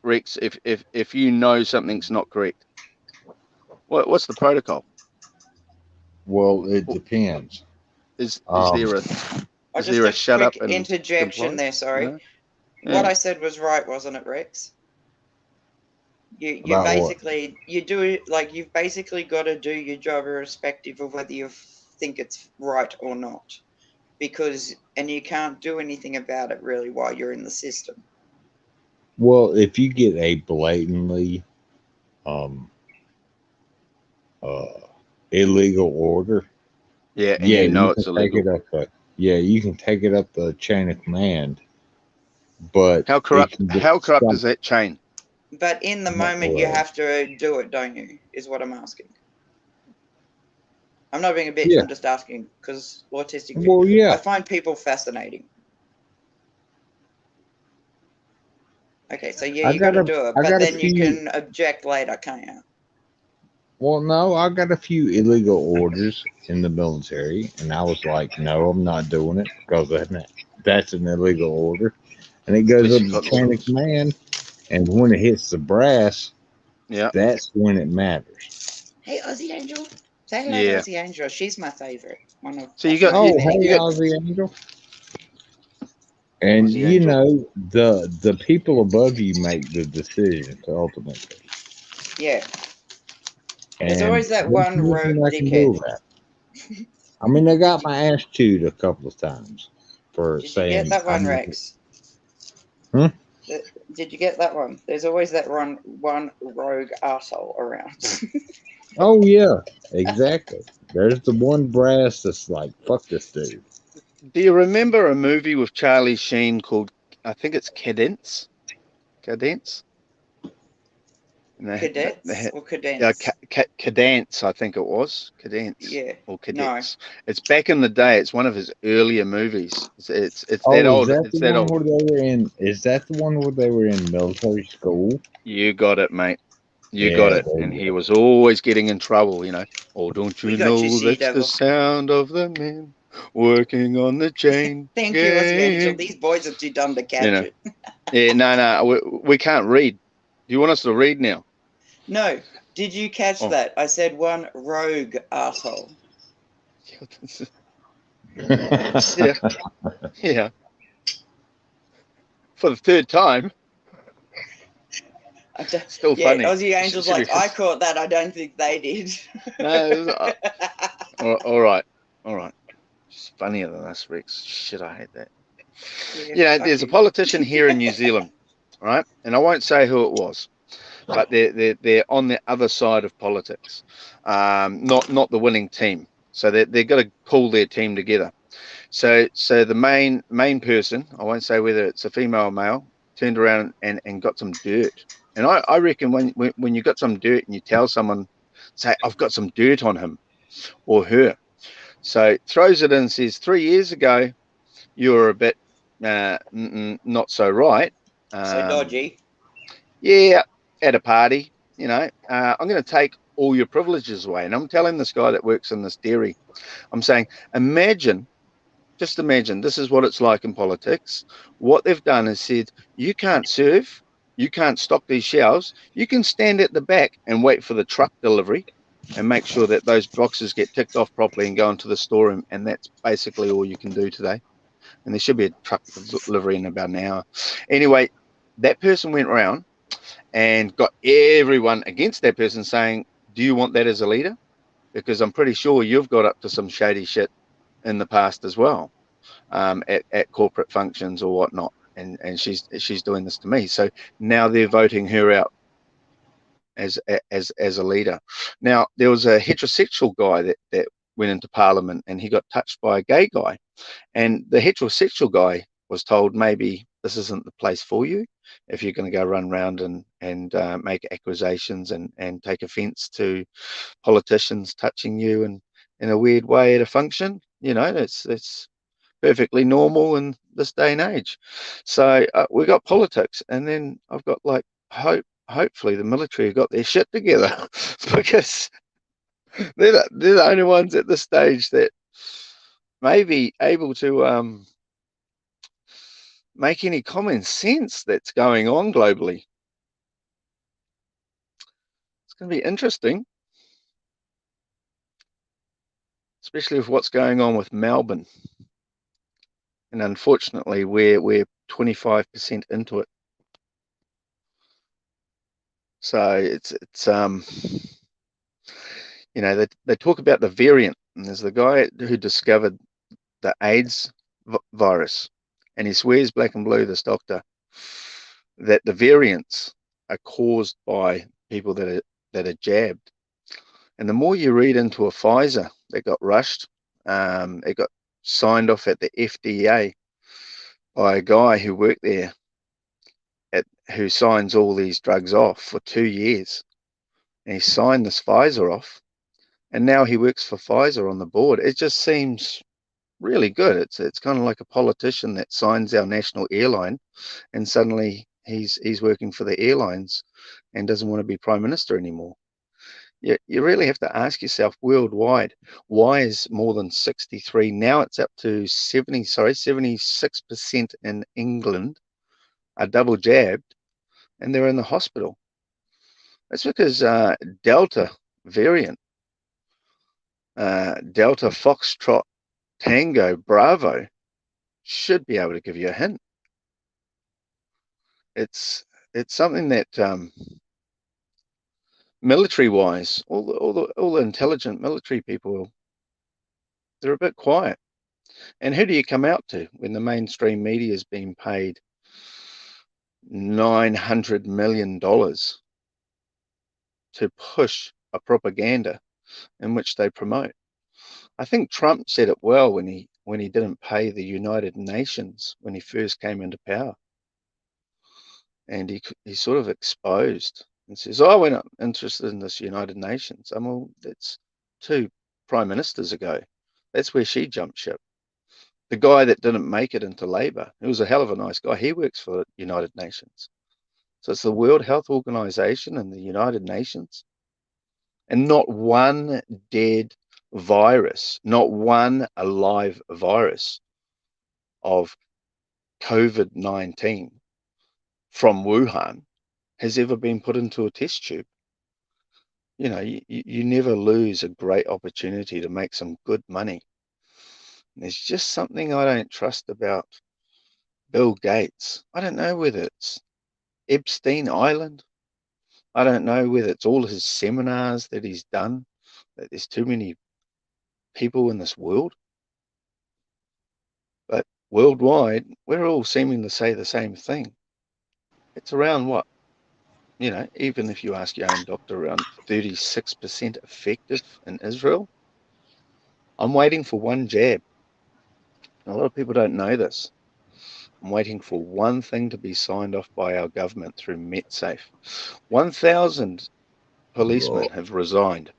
Rex? If you know something's not correct, what's the protocol? Well, it depends. Is is Um, there a is Just there a a shut up quick and interjection comply? there. Sorry, No. what Yeah. I said was right, wasn't it, Rex? You about what? basically you do it like you've basically got to do your job irrespective of whether you think it's right or not, because and you can't do anything about it really while you're in the system. Well, if you get a blatantly um, uh, illegal order, Yeah, and yeah, you you know can it's take it illegal. up. Yeah, you can take it up the chain of command, but How it corrupt? can get How corrupt stuck. is that chain? But in the moment, you Well, have to do it, don't you? Is what I'm asking. I'm not being a bitch. yeah. I'm just asking because autistic people. Well, I yeah. find people fascinating. Okay, so yeah, I you got got to a, do it, I but got a then you few. can object later, can't you? Well, no, I got a few illegal orders in the military, and I was like, no, I'm not doing it because that's an illegal order, and it goes up Especially the got chain of orders. command, and when it hits the brass, Yeah. that's when it matters. Hey, Aussie Angel. Say hello to Yeah. Aussie Angel. She's my favorite. One of So my Oh, many hey, you got favorites. Ozzy Angel. And Aussie Angel. the people above you make the decisions ultimately, Yeah. There's and always that there's one nothing rogue I can do dickhead. about it. I mean, I got my ass chewed a couple of times for Did you get saying that one, Rex? Hmm? Did you get that one? There's always that one rogue asshole around. Oh yeah, exactly. There's the one brass that's like, fuck this dude. Do you remember a movie with Charlie Sheen called, I think it's Cadence? Cadence? And Cadets or yeah, cadets? Cadence, I think it was. Cadence Yeah. or No. Cadets. It's back in the day. It's one of his earlier movies. It's that Oh, is old. that It's the that one old. where they were in? Is that the one where they were in military school? You got it, mate. You got Yeah, it. there And you he go. was always getting in trouble, Oh, don't We you got you, know Sea that's the Devil. sound of the men working on the chain Thank you, Aussie Angel. gang? These boys are too dumb to You catch know. it. Yeah, no, we can't read. Do you want us to read now? No. Did you catch Oh, that? I said one rogue asshole. yeah, yeah. For the third time, still Yeah, funny. Aussie Angel's Should like, I we? caught that. I don't think they did. No, all right, all right. She's funnier than us, Rex. Shit, I hate that. Yeah, fuck There's a you. politician here in New Zealand, right? And I won't say who it was, but they're on the other side of politics, not the winning team. So they've got to pull their team together. So the main person, I won't say whether it's a female or male, turned around and got some dirt. And I reckon when you got some dirt and you tell someone, say, I've got some dirt on him or her. So throws it in and says, 3 years ago, you were a bit not so right. So Um, dodgy. yeah, at a party, I'm going to take all your privileges away. And I'm telling this guy that works in this dairy, I'm saying, imagine, just imagine, this is what it's like in politics. What they've done is said, you can't serve, you can't stock these shelves. You can stand at the back and wait for the truck delivery and make sure that those boxes get ticked off properly and go into the store. And that's basically all you can do today. And there should be a truck delivery in about an hour. Anyway, that person went around and got everyone against that person saying, do you want that as a leader? Because I'm pretty sure you've got up to some shady shit in the past as well, at corporate functions or whatnot. And she's doing this to me. So now they're voting her out as a leader. Now there was a heterosexual guy that went into parliament and he got touched by a gay guy, and the heterosexual guy was told maybe this isn't the place for you if you're going to go run around and make accusations and take offence to politicians touching you and in a weird way at a function. It's perfectly normal in this day and age. So we got politics, and then I've got like hopefully the military have got their shit together because they're the only ones at this stage that may be able to make any common sense that's going on globally. It's going to be interesting, especially with what's going on with Melbourne. And unfortunately, we're 25% into it. So it's they talk about the variant, and there's the guy who discovered the AIDS virus, and he swears black and blue, this doctor, that the variants are caused by people that are jabbed. And the more you read into a Pfizer that got rushed, it got signed off at the FDA by a guy who worked there who signs all these drugs off for 2 years. And he signed this Pfizer off, and now he works for Pfizer on the board. It just seems really good. It's kind of like a politician that signs our national airline, and suddenly he's working for the airlines and doesn't want to be prime minister anymore. You really have to ask yourself worldwide, why is more than 63, now it's up to 76% in England are double jabbed and they're in the hospital. That's because Delta variant, Delta Foxtrot Tango Bravo, should be able to give you a hint. It's something that military wise, all the intelligent military people, they're a bit quiet. And who do you come out to when the mainstream media is being paid $900 million to push a propaganda in which they promote. I think Trump said it well when he didn't pay the United Nations when he first came into power, and he sort of exposed and says, "Oh, we're not interested in this United Nations." Well, that's 2 prime ministers ago. That's where she jumped ship. The guy that didn't make it into Labour, he was a hell of a nice guy. He works for the United Nations. So it's the World Health Organization and the United Nations, and not one dead virus, not one alive virus of COVID-19 from Wuhan has ever been put into a test tube. You know, you never lose a great opportunity to make some good money. And there's just something I don't trust about Bill Gates. I don't know whether it's Epstein Island. I don't know whether it's all his seminars that he's done, that there's too many people in this world. But worldwide, we're all seeming to say the same thing. It's around what? You know, even if you ask your own doctor, around 36% effective in Israel. I'm waiting for one jab. A lot of people don't know this. I'm waiting for one thing to be signed off by our government through MetSafe. 1,000 policemen have resigned.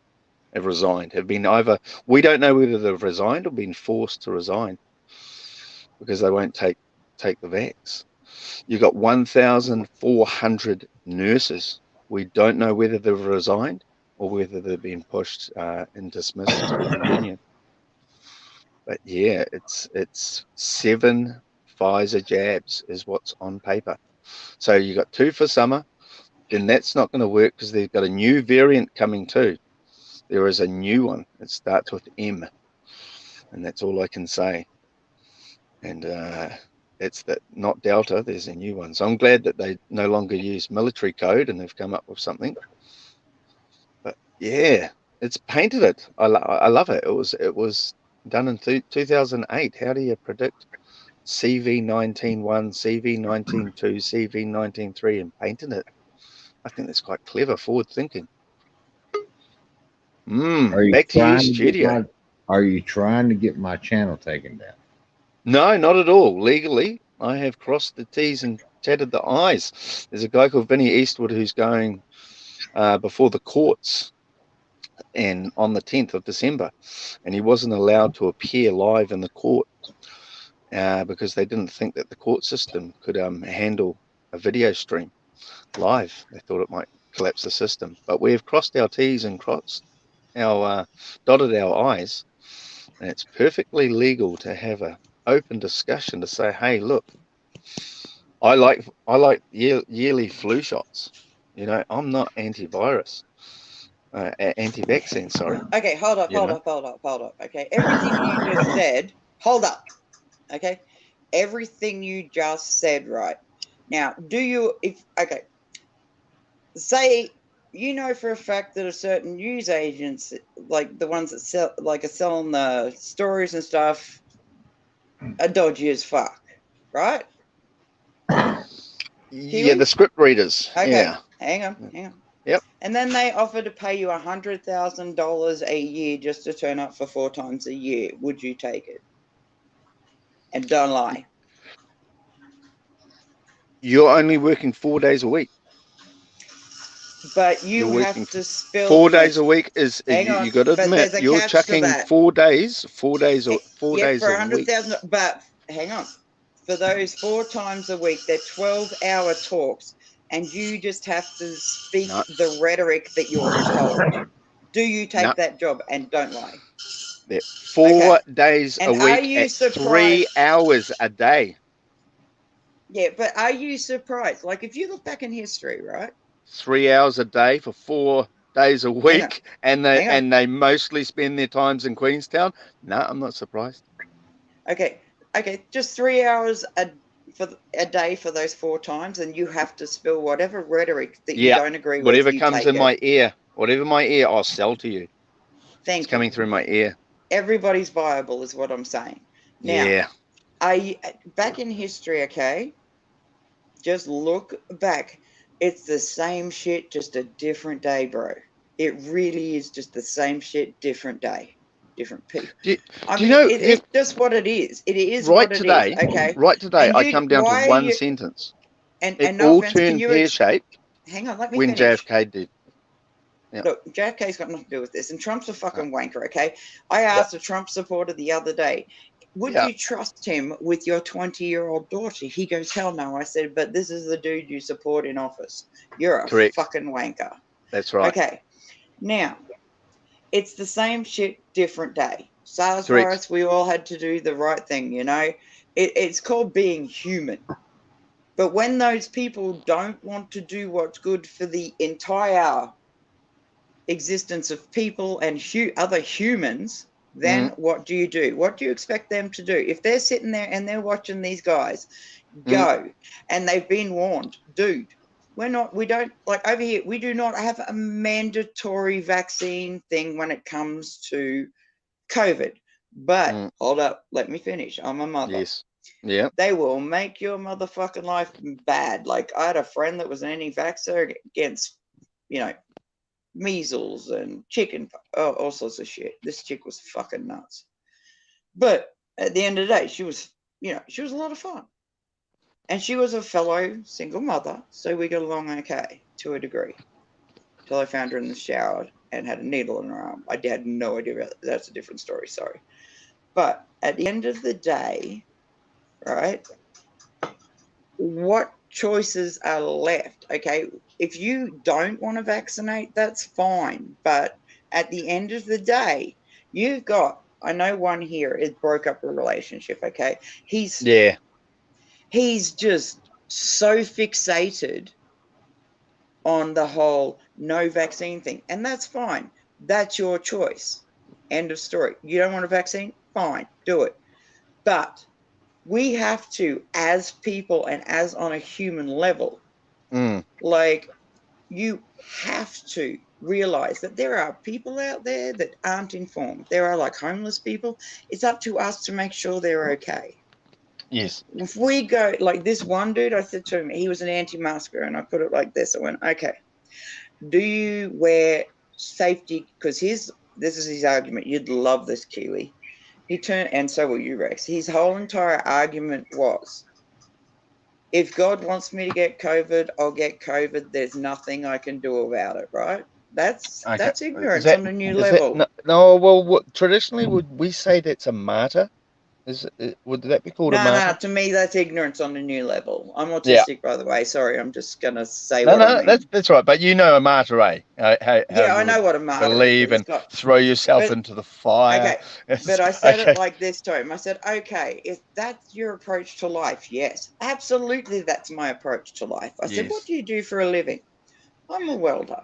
Have been either, we don't know whether they've resigned or been forced to resign because they won't take the vax. You've got 1,400 nurses. We don't know whether they've resigned or whether they've been pushed and dismissed through the union. But yeah, it's 7 Pfizer jabs is what's on paper. So you got 2 for summer. Then that's not going to work because they've got a new variant coming too. There is a new one. It starts with M, and that's all I can say. And it's that, not Delta. There's a new one. So I'm glad that they no longer use military code and they've come up with something. But yeah, it's painted it. I love it. It was done in 2008. How do you predict CV-19-1, CV-19-2, CV-19-3 and painted it? I think that's quite clever, forward thinking. Are you Back to you, trying to get studio. my channel taken down? No, not at all. Legally, I have crossed the T's and tatted the I's. There's a guy called Vinny Eastwood who's going before the courts and on the 10th of December, and he wasn't allowed to appear live in the court because they didn't think that the court system could handle a video stream live. They thought it might collapse the system. But we've crossed our T's and dotted our I's, and it's perfectly legal to have an open discussion to say, hey, look, I like yearly flu shots. You know, I'm not antivirus, anti-vaccine. Sorry. Okay, hold up. Okay, everything you just said. Hold up. Okay, everything you just said, right? Now, say you know for a fact that a certain news agents, like the ones that are selling the stories and stuff, are dodgy as fuck, right? Yeah, the script readers. Okay, yeah. hang on. Yep. And then they offer to pay you $100,000 a year just to turn up for 4 times a year. Would you take it? And don't lie. You're only working 4 days a week. But you have to spill 4 days a week is you got to admit you're chucking 4 days, 4 days, 4 days for a week. 100,000. But hang on, for those 4 times a week, they're 12-hour talks, and you just have to speak the rhetoric that you're told. Do you take that job? And don't lie. 4 days a week at 3 hours a day. Yeah, but are you surprised? Like, if you look back in history, right? 3 hours a day for 4 days a week, and they mostly spend their times in Queenstown. No, I'm not surprised. Okay, just 3 hours a day for those 4 times, and you have to spill whatever rhetoric that you don't agree with. Whatever comes in my ear, I'll sell to you. It's coming through my ear. Everybody's viable, is what I'm saying. Now, yeah. Back in history, okay, Just look back. It's the same shit, just a different day, bro. It really is just the same shit, different day, different people. Do you, I do you mean, know, it's just what it is. It is right what it is, today, okay? right today, And I you, come down to why are one you, sentence. and, It no all offense, can turned you, pear-shaped hang on, let me when finish. JFK did. Yeah. Look, JFK's got nothing to do with this, and Trump's a Uh, fucking wanker, okay? I yeah. asked a Trump supporter the other day, would Yeah. you trust him with your 20-year-old daughter? He goes, hell no. I said, but this is the dude you support in office. You're a Correct. fucking wanker. That's right. Okay, now, it's the same shit, different day. SARS Correct. virus, we all had to do the right thing, you know? It's called being human. But when those people don't want to do what's good for the entire existence of people and other humans, then what do you do? What do you expect them to do? If they're sitting there and they're watching these guys go and they've been warned, dude, we don't, like over here, we do not have a mandatory vaccine thing when it comes to COVID. But hold up, let me finish. I'm a mother. Yes. Yeah. They will make your motherfucking life bad. Like, I had a friend that was an anti-vaxxer against, you know, measles and chicken, all sorts of shit. This chick was fucking nuts. But at the end of the day, she was a lot of fun. And she was a fellow single mother, so we got along okay to a degree. Till I found her in the shower and had a needle in her arm. I had no idea about that. That's a different story, sorry. But at the end of the day, right, what choices are left? Okay, if you don't want to vaccinate, that's fine. But at the end of the day, you've got, I know one here, it broke up a relationship, okay? He's just so fixated on the whole no vaccine thing. And that's fine. That's your choice. End of story. You don't want a vaccine? Fine, do it. But we have to, as people and as on a human level, like, you have to realize that there are people out there that aren't informed. There are like homeless people. It's up to us to make sure they're okay. Yes. If we go like this one dude, I said to him, he was an anti-masker, and I put it like this. I went, okay, do you wear safety? Because this is his argument. You'd love this, Keely. He turned, and so will you, Rex. His whole entire argument was, if God wants me to get COVID, I'll get COVID. There's nothing I can do about it, right? That's Okay. ignorance on a new Is that level. no? Well, traditionally, would we say that's a martyr? Would that be called a No, martyr? to me that's ignorance on a new level. I'm Yeah. autistic, by the way. Sorry, I'm just gonna say No, what I no, mean. that's right. But you know a martyr, eh? How Yeah, I you know would what a martyr is, believe but it's and got, throw yourself but into the fire. okay. But I said it Okay. like this to him. I said, okay, if that's your approach to life, yes, absolutely, that's my approach to life. I said, what Yes. do you do for a living? I'm a welder.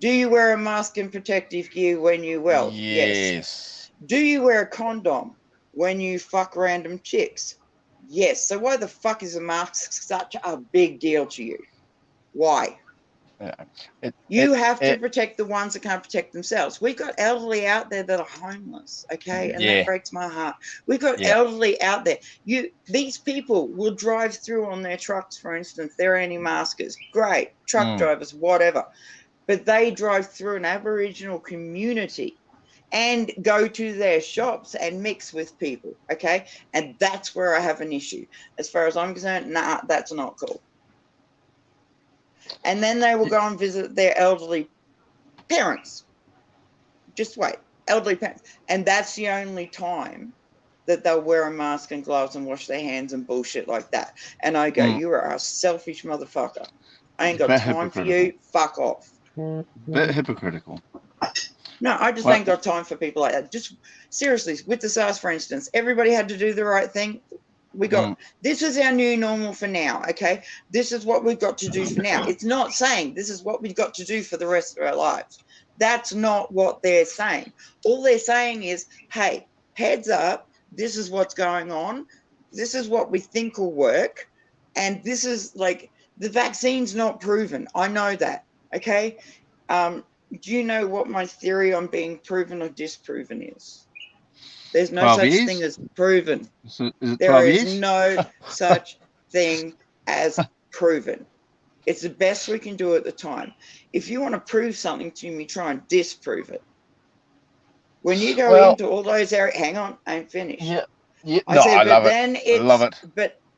Do you wear a mask and protective gear when you weld? Yes. Yes. Do you wear a condom when you fuck random chicks? Yes. So why the fuck is a mask such a big deal to you? Why? Yeah. It, You it, have to it, protect the ones that can't protect themselves. We've got elderly out there that are homeless, okay? And that yeah. breaks my heart. We've got Yeah. elderly out there. These people will drive through on their trucks, for instance. They're anti-maskers. Great. Truck drivers, whatever. But they drive through an Aboriginal community and go to their shops and mix with people, okay? And that's where I have an issue. As far as I'm concerned, nah, that's not cool. And then they will go and visit their elderly parents. Just wait, elderly parents. And that's the only time that they'll wear a mask and gloves and wash their hands and bullshit like that. And I go, you are a selfish motherfucker. I ain't got Bit time for hypocritical. you. Fuck off. Bit hypocritical. No, I just Well, ain't got time for people like that. Just seriously, with the SARS, for instance, everybody had to do the right thing. This is our new normal for now, okay? This is what we've got to do for now. It's not saying this is what we've got to do for the rest of our lives. That's not what they're saying. All they're saying is, hey, heads up, this is what's going on. This is what we think will work. And this is like, the vaccine's not proven. I know that, okay? Do you know what my theory on being proven or disproven is? There's no 12 such thing years? as proven. Is it There 12 is years? no such thing as proven. It's the best we can do at the time. If you want to prove something to me, try and disprove it. When you go Well, into all those areas, hang on, I ain't finished. yeah, yeah. I No, said, I but love it. then I love it's it.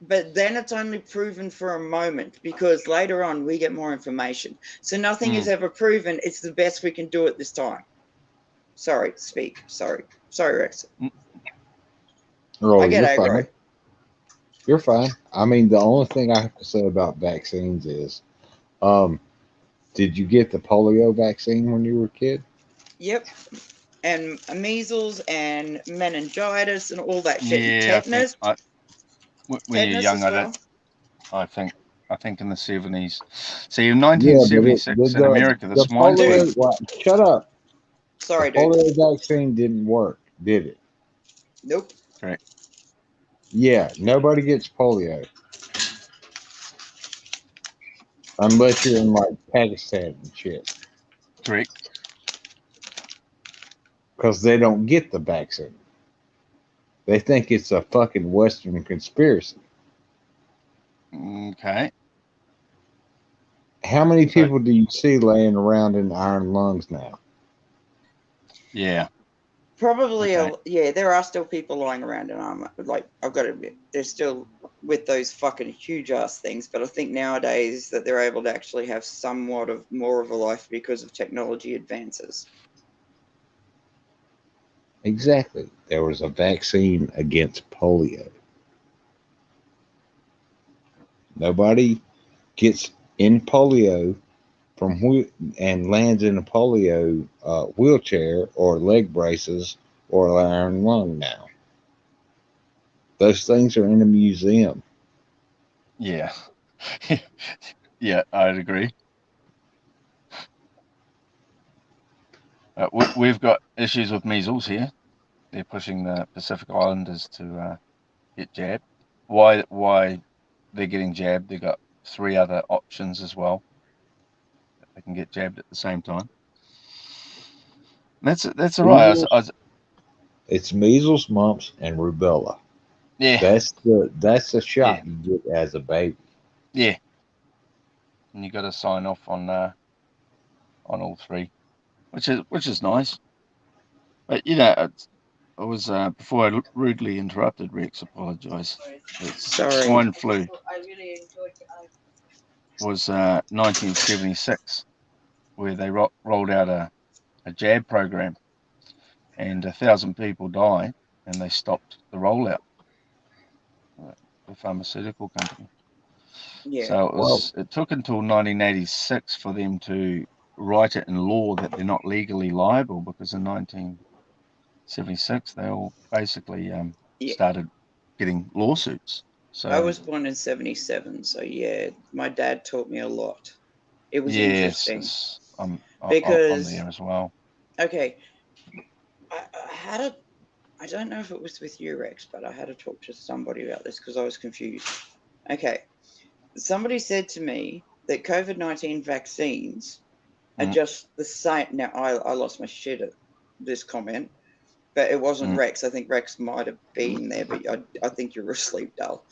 but then it's only proven for a moment, because later on we get more information. So nothing is ever proven. It's the best we can do at this time. Sorry, speak. Sorry, Rex. Oh, I get you're aggro. fine. You're fine. I mean, the only thing I have to say about vaccines is, um, did you get the polio vaccine when you were a kid? Yep. And measles and meningitis and all that shit. And Yeah, I think tetanus. when you're Tetanus young, as well. I think in the 70s. See, in Yeah, but the 1976 in America, the the swine Dude, flu. polio. Well, shut up. The sorry, dude. polio vaccine didn't work, did it? Nope. Correct. Yeah, nobody gets polio unless you're in like Pakistan and shit, Correct. because they don't get the vaccine. They think it's a fucking Western conspiracy. Okay. How many So people do you see laying around in iron lungs now? yeah. Probably, Okay. yeah, there are still people lying around in armor. Like, I've got to admit, they're still with those fucking huge ass things. But I think nowadays that they're able to actually have somewhat of more of a life because of technology advances. Exactly. There was a vaccine against polio. Nobody gets in polio and lands in a polio wheelchair or leg braces or an iron lung now. Those things are in a museum. Yeah. Yeah, I'd agree. We've got issues with measles here. They're pushing the Pacific Islanders to get jabbed. Why they're getting jabbed? They've got three other options as well that they can get jabbed at the same time. That's all right. Measles, it's measles, mumps, and rubella. Yeah, That's the yeah, shot you get as a baby. yeah. And you got to sign off on all three, which is nice. But I was before I rudely interrupted Rex. Apologise. It's Sorry. swine flu was 1976, where they rolled out a jab program, and 1,000 people died, and they stopped the rollout. The pharmaceutical company. Yeah. So Well, it took until 1986 for them to write it in law that they're not legally liable, because in 1976 they all basically Yeah. started getting lawsuits. I So was born in 77, so yeah, my dad taught me a lot. It was yes, interesting I'm because, there as well. okay, I had a, I don't know if it was with you, Rex, but I had to talk to somebody about this because I was confused. Okay, somebody said to me that COVID-19 vaccines are Mm, just the same. Now, I lost my shit at this comment, but it wasn't mm, Rex. I think Rex might have been there, but I think you're asleep, Dal.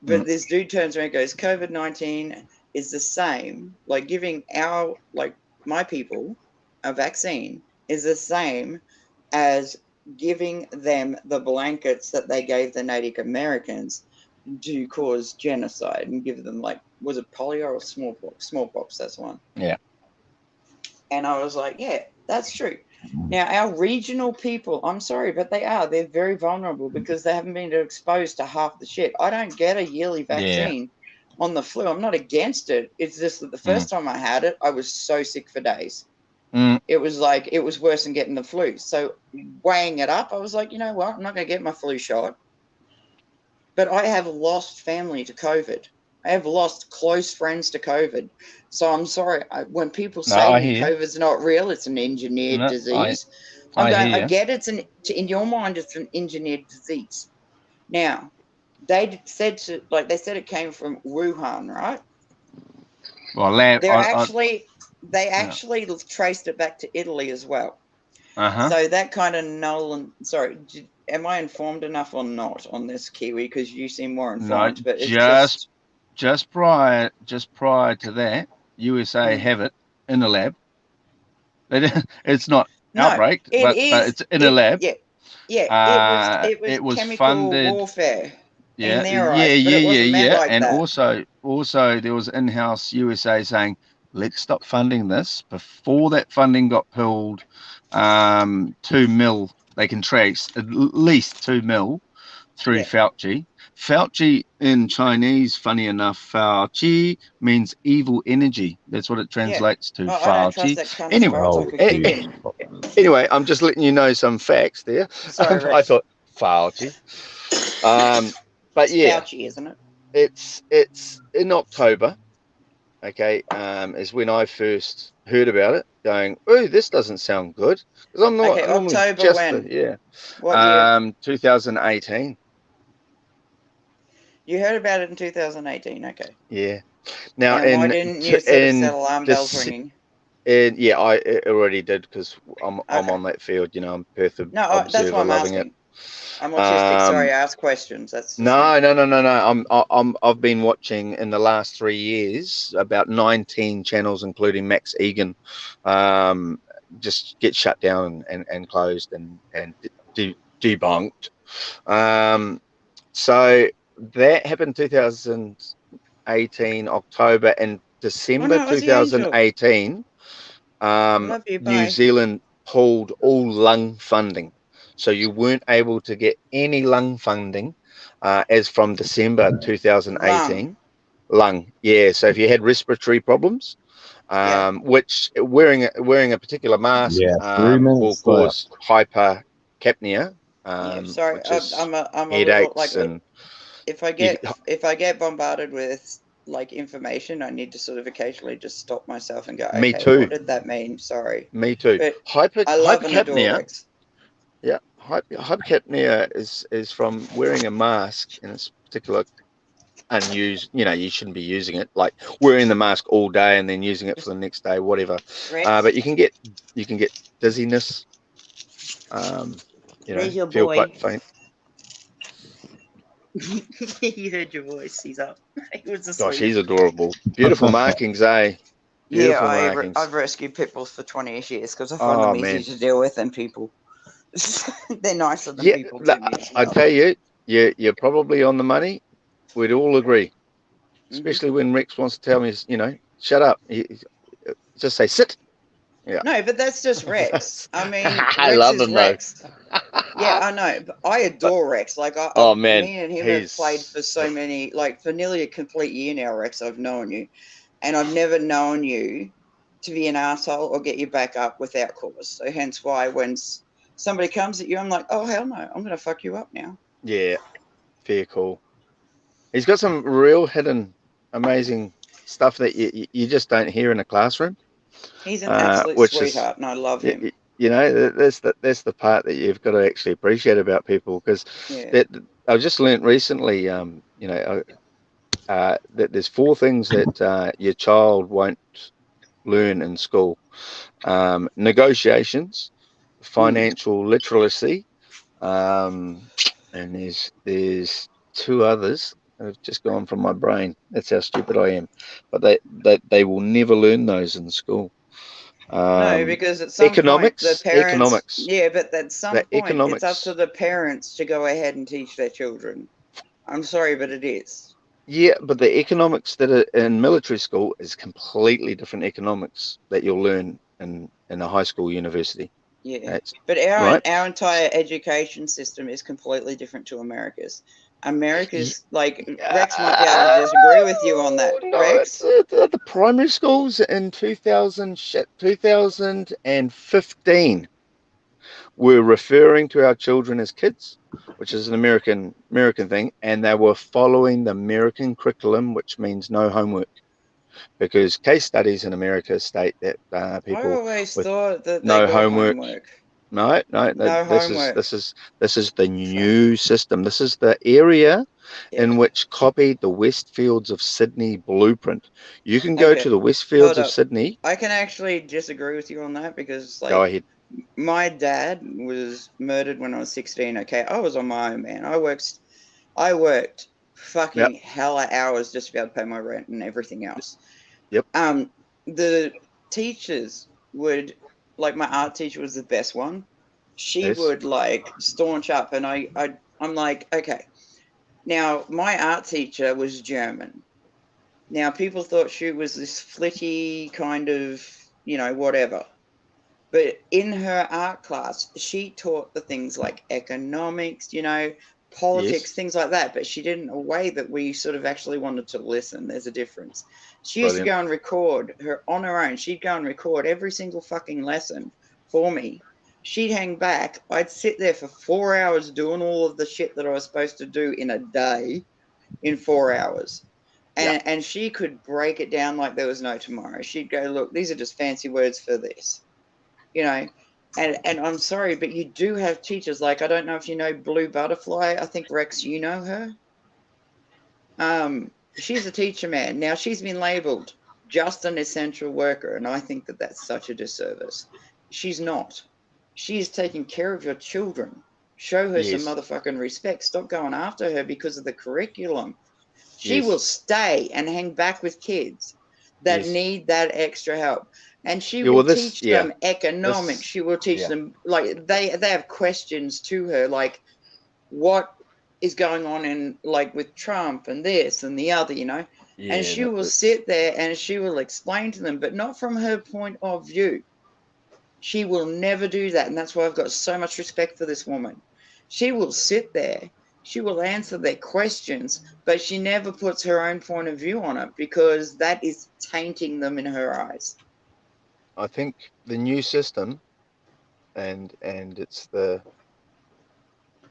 mm. But this dude turns around and goes, COVID-19 is the same, like giving my people a vaccine is the same as giving them the blankets that they gave the Native Americans to cause genocide and give them, like, was it polio or smallpox? Smallpox, that's one. Yeah, And I was like, yeah, that's true. Now, our regional people, I'm sorry, but they're very vulnerable because they haven't been exposed to half the shit. I don't get a yearly yeah. vaccine on the flu. I'm not against it. It's just that the Mm, first time I had it, I was so sick for days. mm. It was like, it was worse than getting the flu. So weighing it up, I was like, you know what? I'm not going to get my flu shot. But I have lost family to COVID. I have lost close friends to COVID. So I'm sorry, when people No, say to I me hear you. COVID's not real, it's an engineered No, disease. I'm I going, hear I you. get in your mind, it's an engineered disease. Now, they said it came from Wuhan, right? Well, lab, They yeah. actually traced it back to Italy as well. Uh-huh. So that kind of sorry, am I informed enough or not on this, Kiwi? Because you seem more No, informed, but it's just just just prior to that, USA have it in a lab. It's not No, outbreak, it but is. it's in a lab. Yeah, yeah. It was It was chemical funded. warfare in Yeah, their yeah, eyes, but yeah, it yeah, wasn't meant yeah. like And that. also there was in-house USA saying, let's stop funding this. Before that funding got pulled, 2 mil, they can trace at least 2 mil through Yeah. Fauci. Fauci in Chinese, funny enough, Fauci means evil energy. That's what it Yeah. translates to, Oh, I don't trust Fauci. that cunt as Anyway, far as I Oh, could kick Jesus him. fucking. anyway, I'm just letting you know some facts there. Sorry, I Rex. thought Fauci. But It's yeah, Fauci, isn't it? it's in October. Okay, is when I first heard about it. Going, oh, this doesn't sound good, because I'm not Okay, normally October just when? yeah. What year? 2018. You heard about it in 2018. Okay. Yeah. Now And why didn't you sort of set alarm bells this ringing? yeah, I already did, because I'm Okay. on that field. I'm Perth No, that's why observer, I'm loving it. asking. I'm autistic. Sorry, Um, I ask questions. That's just me. no. I've been watching in the last 3 years about 19 channels, including Max Egan, just get shut down and closed and debunked. So that happened 2018 October, and Oh December no, Aussie Angel. 2018. Love you. New Bye. Zealand pulled all lung funding. So you weren't able to get any lung funding as from December Lung. 2018. Lung, yeah. So if you had respiratory problems, Yeah. which wearing a particular mask Yeah, 3 minutes will left. cause hypercapnia, Yeah. Sorry. which is I'm a little like headaches and if I you, get bombarded with like information, I need to sort of occasionally just stop myself and go, me okay, too, what did that mean? Sorry. me too. But I love and adore Hypercapnia. Rex. Yeah, hypercapnia is from wearing a mask, and it's particular unused. You shouldn't be using it, like wearing the mask all day and then using it for the next day, whatever. Rex, But you can get dizziness. Um, there's your feel boy. quite faint. You heard your voice. He's up. He was Gosh, asleep. he's adorable. Beautiful markings, eh? Yeah, Beautiful markings. I've rescued pitbulls for 20 years because I find Oh them easy man, to deal with than people. They're nicer than yeah. people to me as I well. tell you, you're probably on the money. We'd all agree, Hmm. especially when Rex wants to tell me, shut up. Just say sit. Yeah. No, but that's just Rex. I mean, I Rex love is him though. Rex. Yeah, I know. But I But adore Rex. Like, oh man, me and him have played he's for so many, like, for nearly a complete year now, Rex. I've known you, and I've never known you to be an asshole or get you back up without cause. So, hence why when somebody comes at you, I'm like, oh hell no, I'm gonna fuck you up now. yeah, fair cool. He's got some real hidden, amazing stuff that you just don't hear in a classroom, He's an absolute which is sweetheart, and I love him. that's the part that you've got to actually appreciate about people, because Yeah. that I just learned recently, that there's 4 things that your child won't learn in school: negotiations, Mm. financial literacy, um, and there's 2 others that have just gone from my brain. That's how stupid I am. But they will never learn those in school. No, Um, because at some point the economics, parents, economics, yeah, but at some the point it's up to economics. the parents to go ahead and teach their children. I'm sorry, but it is. Yeah, but the economics that are in military school is completely different economics that you'll learn in a high school university. Yeah. That's But right. our entire education system is completely different to America's. America's like Rex might be able to disagree with you on that. No, it's Rex? the primary schools in 2015 were referring to our children as kids, which is an American thing, and they were following the American curriculum, which means no homework, because case studies in America state that I people always with thought that they no got homework. homework. No, No this is homework. the new system. This is the area Yeah. in which copied the Westfields of Sydney blueprint. You can go to Okay. the Hold Westfields of up. Sydney. I can actually disagree with you on that because, Go like, ahead. my dad was murdered when I was 16. Okay, I was on my own, man. I worked fucking hella hours just to be able to pay my rent and everything else. Yep. The teachers would, like, my art teacher was the best one. She Yes. would like staunch up, and I'm like, okay. Now my art teacher was German. Now people thought she was this flitty kind of, whatever. But in her art class, she taught the things like economics, politics, Yes. things like that. But she did it in a way that we sort of actually wanted to listen. There's a difference. She used to Brilliant. go and record her on her own. She'd go and record every single fucking lesson for me. She'd hang back. I'd sit there for 4 hours doing all of the shit that I was supposed to do in a day in 4 hours. And she could break it down like there was no tomorrow. She'd go, look, these are just fancy words for this. And I'm sorry, but you do have teachers, like, I don't know if you know Blue Butterfly. I think, Rex, you know her. She's a teacher, man. Now, she's been labeled just an essential worker, and I think that that's such a disservice. She's not. She is taking care of your children. Show her some Yes. motherfucking respect. Stop going after her because of the curriculum. She Yes. will stay and hang back with kids that Yes. need that extra help. And she Yeah, will well, this, teach yeah, them economics. this, She will teach yeah, them, like, they have questions to her, like, what is going on in, like, with Trump and this and the other, and yeah, she will that's, sit there and she will explain to them, but not from her point of view. She will never do that. And that's why I've got so much respect for this woman. She will sit there, she will answer their questions, but she never puts her own point of view on it because that is tainting them in her eyes. I think the new system and it's the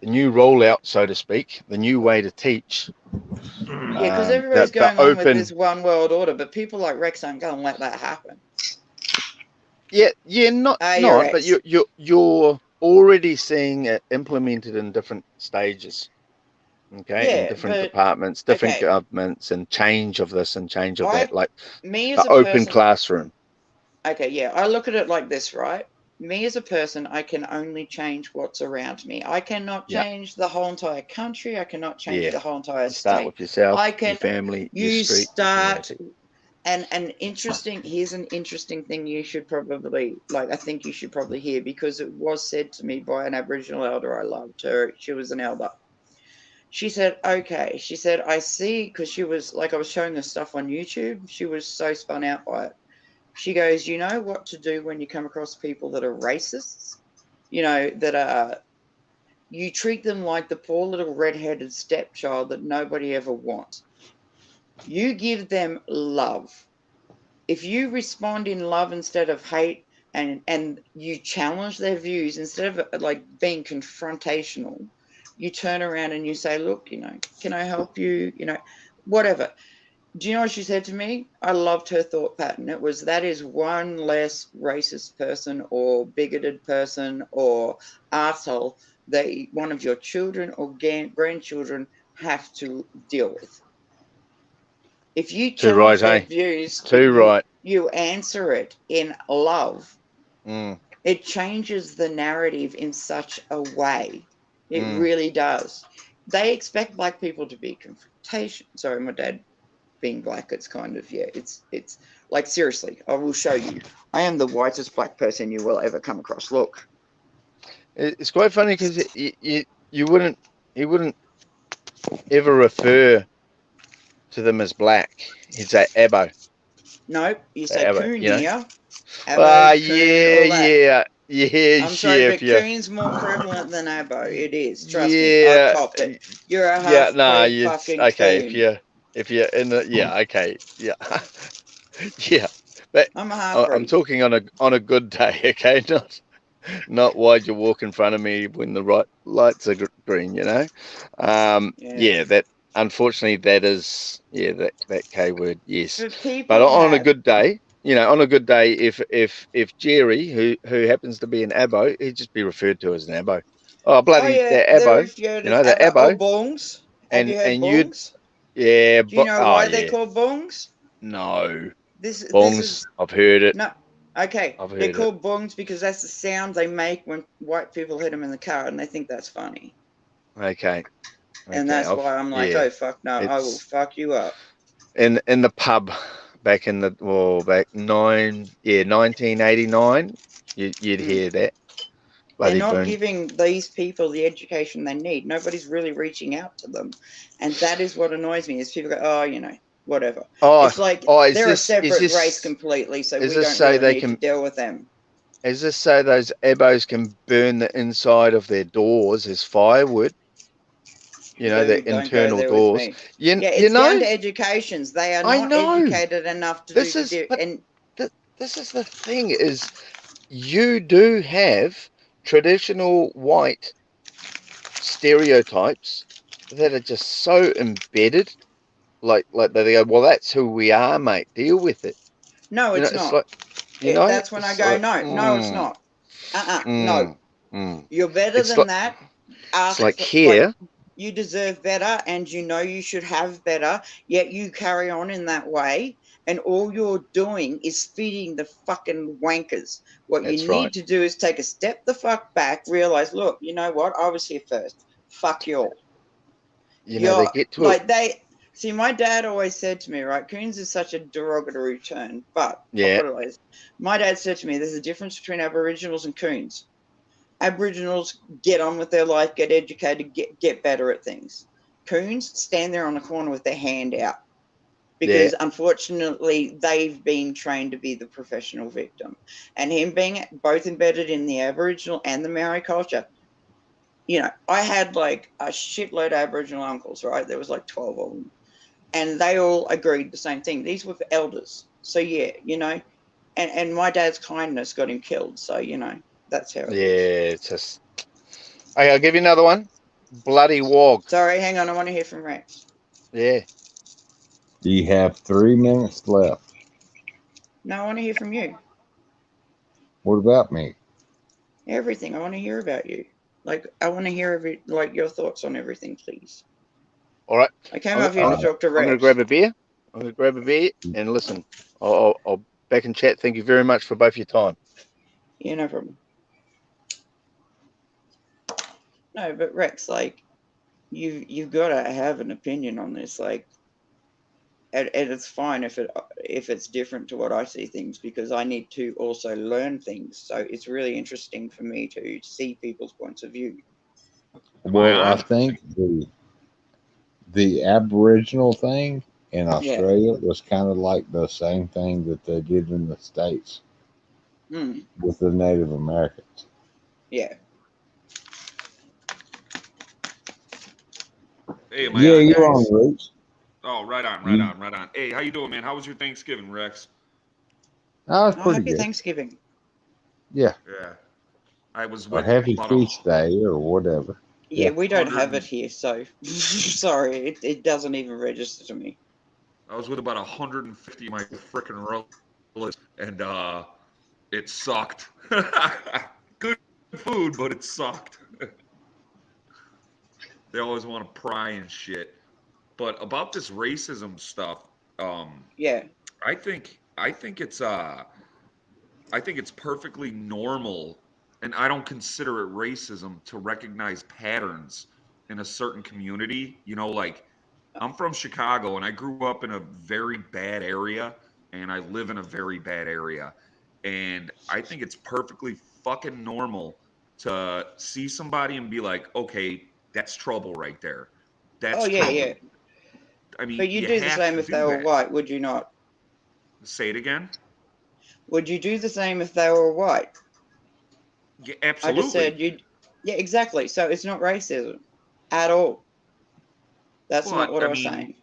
new rollout, so to speak, the new way to teach. Yeah, because everybody's The going on with open, this one world order, but people like Rex aren't going to let that happen. yeah, not, You're but Rex. you're already seeing it implemented in different stages. Okay, in Yeah, different but departments, different okay. governments, and change of this and change of that, like Me as the a open person, classroom. okay, yeah, I look at it like this, right? Me as a person, I can only change what's around me. I cannot Yeah, change the whole entire country. I cannot change yeah. the whole entire You start state. with yourself, I your can, family, your you street, your start, community. and here's an interesting thing you should probably, like, I think you should probably hear, because it was said to me by an Aboriginal elder. I loved her. She was an elder. She said, okay. She said, I see, because she was, like, I was showing her stuff on YouTube. She was so spun out by it. She goes, you know what to do when you come across people that are racists? That are, you treat them like the poor little red-headed stepchild that nobody ever wants. You give them love. If you respond in love instead of hate, and you challenge their views instead of, like, being confrontational, you turn around and you say, look, can I help you? Whatever. Do you know what she said to me? I loved her thought pattern. It was, that is one less racist person or bigoted person or arsehole that one of your children or grandchildren have to deal with. If you Too right, challenge their hey? views, Too right. you answer it in love. Mm, It changes the narrative in such a way. It mm. really does. They expect black people to be confrontation. Sorry, my dad being black, it's kind of, yeah, it's like, seriously, I will show you. I am the whitest black person you will ever come across. Look. It's quite funny because you wouldn't ever refer to them as black. He'd say Abo. Nope, you Say say Abo, coon you know? here. Abo, coon, all that. Yeah, I'm sorry, chef, but yeah. coon's more prevalent than abo. It is. Trust me, I've Yeah, copped it. You're a yeah, nah, half-bred it's fucking okay coon. if you're in the, yeah, okay, yeah. Yeah. But I'm a I'm half-breed. talking on a good day, okay? Not why you walk in front of me when the right lights are green, you know. Yeah. Yeah, that unfortunately that is, yeah, that K word, yes. But But people on a have. good day, on a good day, if Jerry, who happens to be an abo, he'd just be referred to as an abo. Oh Oh bloody yeah, that they're abo, referred as the abo. Oh, abo, bongs. Have you heard and you'd, bongs? yeah, Do you but know oh why they're yeah, called bongs? no This bongs. is I've heard it. no. Okay, I've they're heard it. called bongs because that's the sound they make when white people hit them in the car, and they think that's funny. Okay. And that's why I'm like, oh fuck no, I will fuck you up. In the pub back in the 1989, you'd hear that. They're not giving these people the education they need. Nobody's really reaching out to them, and that is what annoys me. Is people go, oh, you know, whatever. It's like they're a separate race completely, so we don't really need to deal with them. Is this so those abos can burn the inside of their doors as firewood? You know, their internal doors. It's down to educations. They are not educated enough to do this is the thing: is you do have traditional white stereotypes that are just so embedded, like they go, well, that's who we are, mate. Deal with it. No, it's not. Like, that's when I go, no, it's not. No. You're better than that. It's like here. You deserve better, and you know you should have better, yet you carry on in that way, and all you're doing is feeding the fucking wankers. What you need to do is take a step the fuck back, realize, look, you know what? I was here first. Fuck you all. You know, they get to it. See, my dad always said to me, right, Coons is such a derogatory term, but my dad said to me, there's a difference between Aboriginals and Coons. Aboriginals get on with their life, get educated, get better at things. Coons stand there on the corner with their hand out because unfortunately they've been trained to be the professional victim. And him being both embedded in the Aboriginal and the Maori culture, you know, I had like a shitload of Aboriginal uncles, right? There was like 12 of them. And they all agreed the same thing. These were elders. So, yeah, you know, and my dad's kindness got him killed. So, you know, that's how it is. It's just... Okay, I'll give you another one. Bloody wog. Sorry, hang on. I want to hear from Rex. Yeah. You have 3 minutes left. No, I want to hear from you. What about me? Everything. I want to hear about you. Like, I want to hear your thoughts on everything, please. All right. I came up here to talk to Rex. I'm going to grab a beer. And listen. I'll back in chat. Thank you very much for both your time. Yeah, no problem. No, but Rex, like, you've got to have an opinion on this, like, and it's fine if it's different to what I see things, because I need to also learn things. So it's really interesting for me to see people's points of view. Well, I think the Aboriginal thing in Australia was kind of like the same thing that they did in the States with the Native Americans. Yeah. Hey, you're on, Roots. Oh, right on. Hey, how you doing, man? How was your Thanksgiving, Rex? Oh, it's pretty happy good. Thanksgiving. Yeah. Yeah. I was with happy feast day or whatever. Yeah, we don't have it here, so sorry, it doesn't even register to me. I was with about 150 of my freaking relatives, and it sucked. Good food, but it sucked. They always want to pry and shit. But about this racism stuff, I think it's perfectly normal, and I don't consider it racism to recognize patterns in a certain community. You know, like I'm from Chicago and I grew up in a very bad area and I live in a very bad area. And I think it's perfectly fucking normal to see somebody and be like, okay, that's trouble right there. That's trouble. Yeah. I mean, but you do the same if they were white, would you not? Say it again. Would you do the same if they were white? Yeah, absolutely. I just said you'd. Yeah, exactly. So it's not racism at all. That's not what I was saying.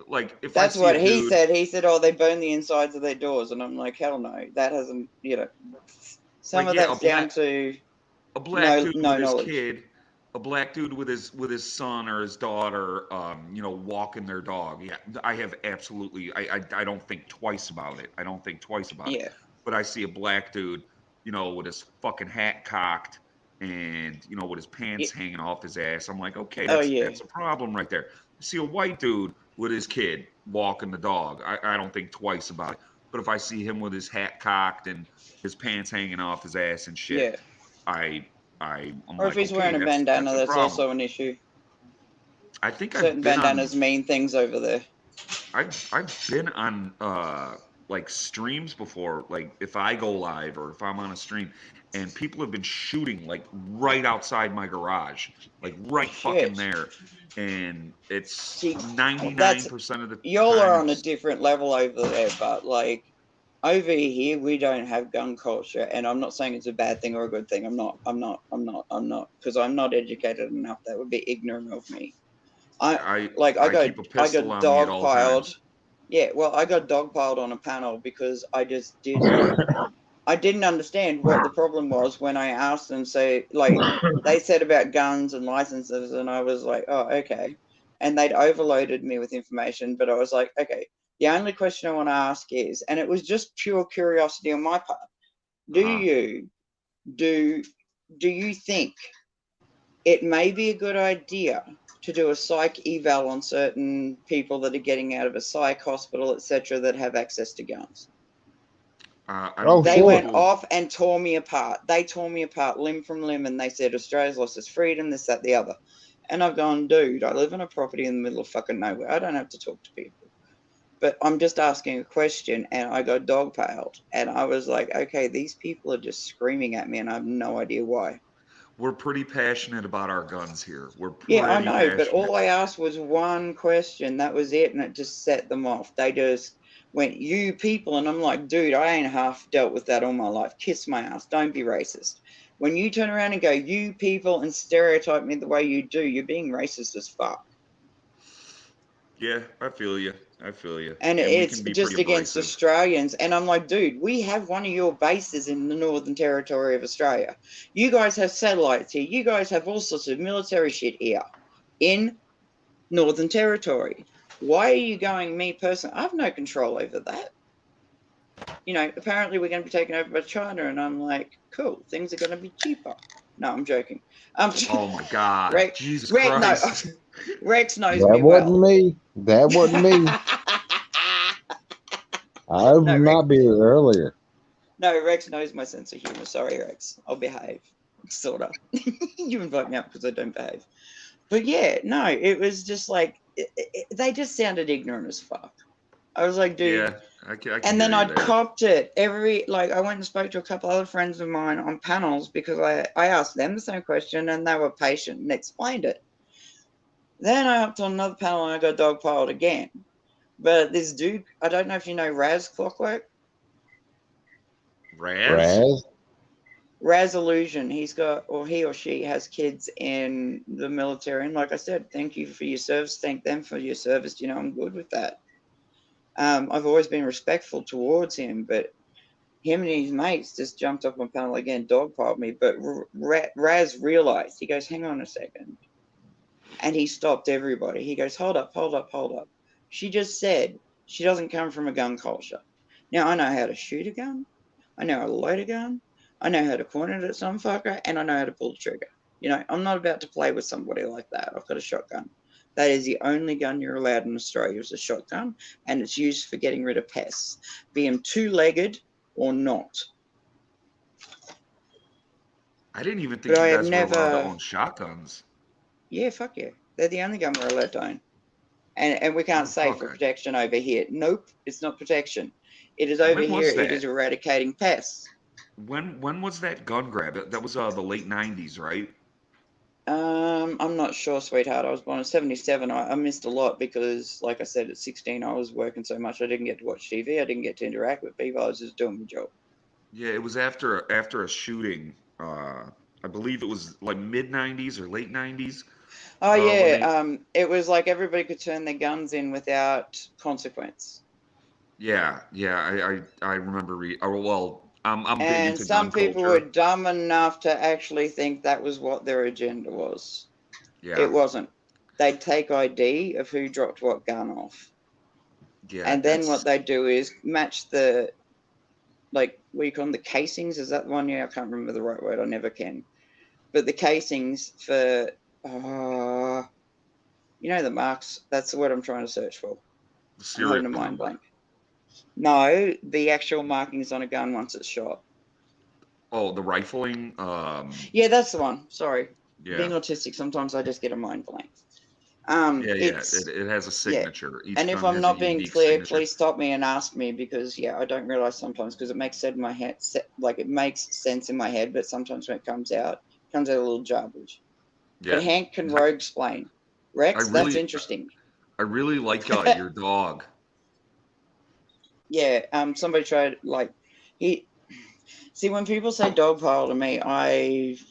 Like if that's what he said. He said, "Oh, they burn the insides of their doors," and I'm like, "Hell no, that hasn't." You know, some of that's down to a black dude with his kid, a black dude with his son or his daughter, you know, walking their dog. Yeah, I have absolutely. I don't think twice about it. Yeah. But I see a black dude, you know, with his fucking hat cocked and, you know, with his pants hanging off his ass. I'm like, okay, that's a problem right there. I see a white dude with his kid walking the dog. I don't think twice about it. But if I see him with his hat cocked and his pants hanging off his ass and shit, I'm or if he's wearing a bandana, that's also an issue. I think I've Certain been on. bandanas mean things over there. I've been on like streams before, like if I go live or if I'm on a stream, and people have been shooting like right outside my garage, like right fucking Shit. there, and it's See, that's 99% of the y'all time are on a it's different level over there, but like over here we don't have gun culture, and I'm not saying it's a bad thing or a good thing. I'm not, because I'm not educated enough. That would be ignorant of me. I I keep a I pistol got on me at all dogpiled. times. Yeah, well, I got dogpiled on a panel because I didn't understand what the problem was when I asked them. So, like, they said about guns and licenses, and I was like, oh, okay. And they'd overloaded me with information, but I was like, okay, the only question I want to ask is, and it was just pure curiosity on my part, do Uh-huh. you do do you think it may be a good idea to do a psych eval on certain people that are getting out of a psych hospital, etc., that have access to guns? I don't Oh, think They sure. went people. off and tore me apart. They tore me apart limb from limb, and they said Australia's lost its freedom, this, that, the other. And I've gone, dude, I live on a property in the middle of fucking nowhere. I don't have to talk to people. But I'm just asking a question, and I got dogpiled. And I was like, okay, these people are just screaming at me, and I have no idea why. We're pretty passionate about our guns here. We're Yeah, I pretty know, but passionate. all I asked was one question. That was it, and it just set them off. They just went, you people, and I'm like, dude, I ain't half dealt with that all my life. Kiss my ass. Don't be racist. When you turn around and go, you people, and stereotype me the way you do, you're being racist as fuck. Yeah, I feel you. I feel you. And And we it's can be pretty just against abrasive. Australians. And I'm like, dude, we have one of your bases in the Northern Territory of Australia. You guys have satellites here. You guys have all sorts of military shit here in Northern Territory. Why are you going, me personally? I have no control over that. You know, apparently we're going to be taken over by China, and I'm like, cool, things are going to be cheaper. No, I'm joking. Oh my God. Rex, Jesus No, Christ. Rex knows That me wasn't well. me. That wasn't me. I opened No, my Rex, beer earlier. no, Rex knows my sense of humor. Sorry, Rex, I'll behave, sort of. You invite me up because I don't behave. But yeah, no, it was just like they just sounded ignorant as fuck. I was like, dude. Yeah, I can And hear then you I'd there. copped it like I went and spoke to a couple other friends of mine on panels because I asked them the same question and they were patient and explained it. Then I hopped on another panel and I got dogpiled again. But this dude, I don't know if you know Raz Clockwork. Raz? Raz? Raz Illusion, he or she has kids in the military. And like I said, thank you for your service. Thank them for your service. You know, I'm good with that. I've always been respectful towards him, but him and his mates just jumped up on panel again, dogpiled me. But Raz realized, he goes, hang on a second. And he stopped everybody. He goes, hold up, hold up, hold up. She just said she doesn't come from a gun culture. Now, I know how to shoot a gun. I know how to load a gun. I know how to point it at some fucker. And I know how to pull the trigger. You know, I'm not about to play with somebody like that. I've got a shotgun. That is the only gun you're allowed in Australia is a shotgun. And it's used for getting rid of pests, be them two-legged or not. I didn't even But think you I have guys were allowed to never, own shotguns. yeah, fuck yeah. They're the only gun we're allowed to own. And we can't Oh say fuck. for protection over here. Nope, it's not protection. It is over When here, was it is that? eradicating pests. When was that gun grab? That was the late 90s, right? I'm not sure, sweetheart. I was born in 77. I missed a lot because, like I said, at 16, I was working so much I didn't get to watch TV. I didn't get to interact with people. I was just doing my job. Yeah, it was after a shooting. I believe it was like mid 90s or late 90s. Oh, When they yeah. It was like everybody could turn their guns in without consequence. I remember well, I'm big And into gun some people were culture. dumb enough to actually think that was what their agenda was. Yeah. It wasn't. They'd take ID of who dropped what gun off. Yeah, And then what that's they do is match the, like, what do you call them, the casings? Is that the one? Yeah, I can't remember the right word. I never can. But the casings for, you know, the marks. That's the word I'm trying to search for. the I'm serial having a mind number. blank. No, the actual markings on a gun once it's shot. Oh, the rifling. Yeah, that's the one. Sorry. Yeah. Being autistic, sometimes I just get a mind blank. It's it has a signature. Each and if gun I'm has a not being unique clear, signature. please stop me and ask me because I don't realize sometimes because it makes sense in my head, like it makes sense in my head, but sometimes when it comes out a little garbage. Yeah, But Hank can rogue explain. Rex, that's I interesting. really like your dog. Yeah, somebody tried he see when people say dog pile to me,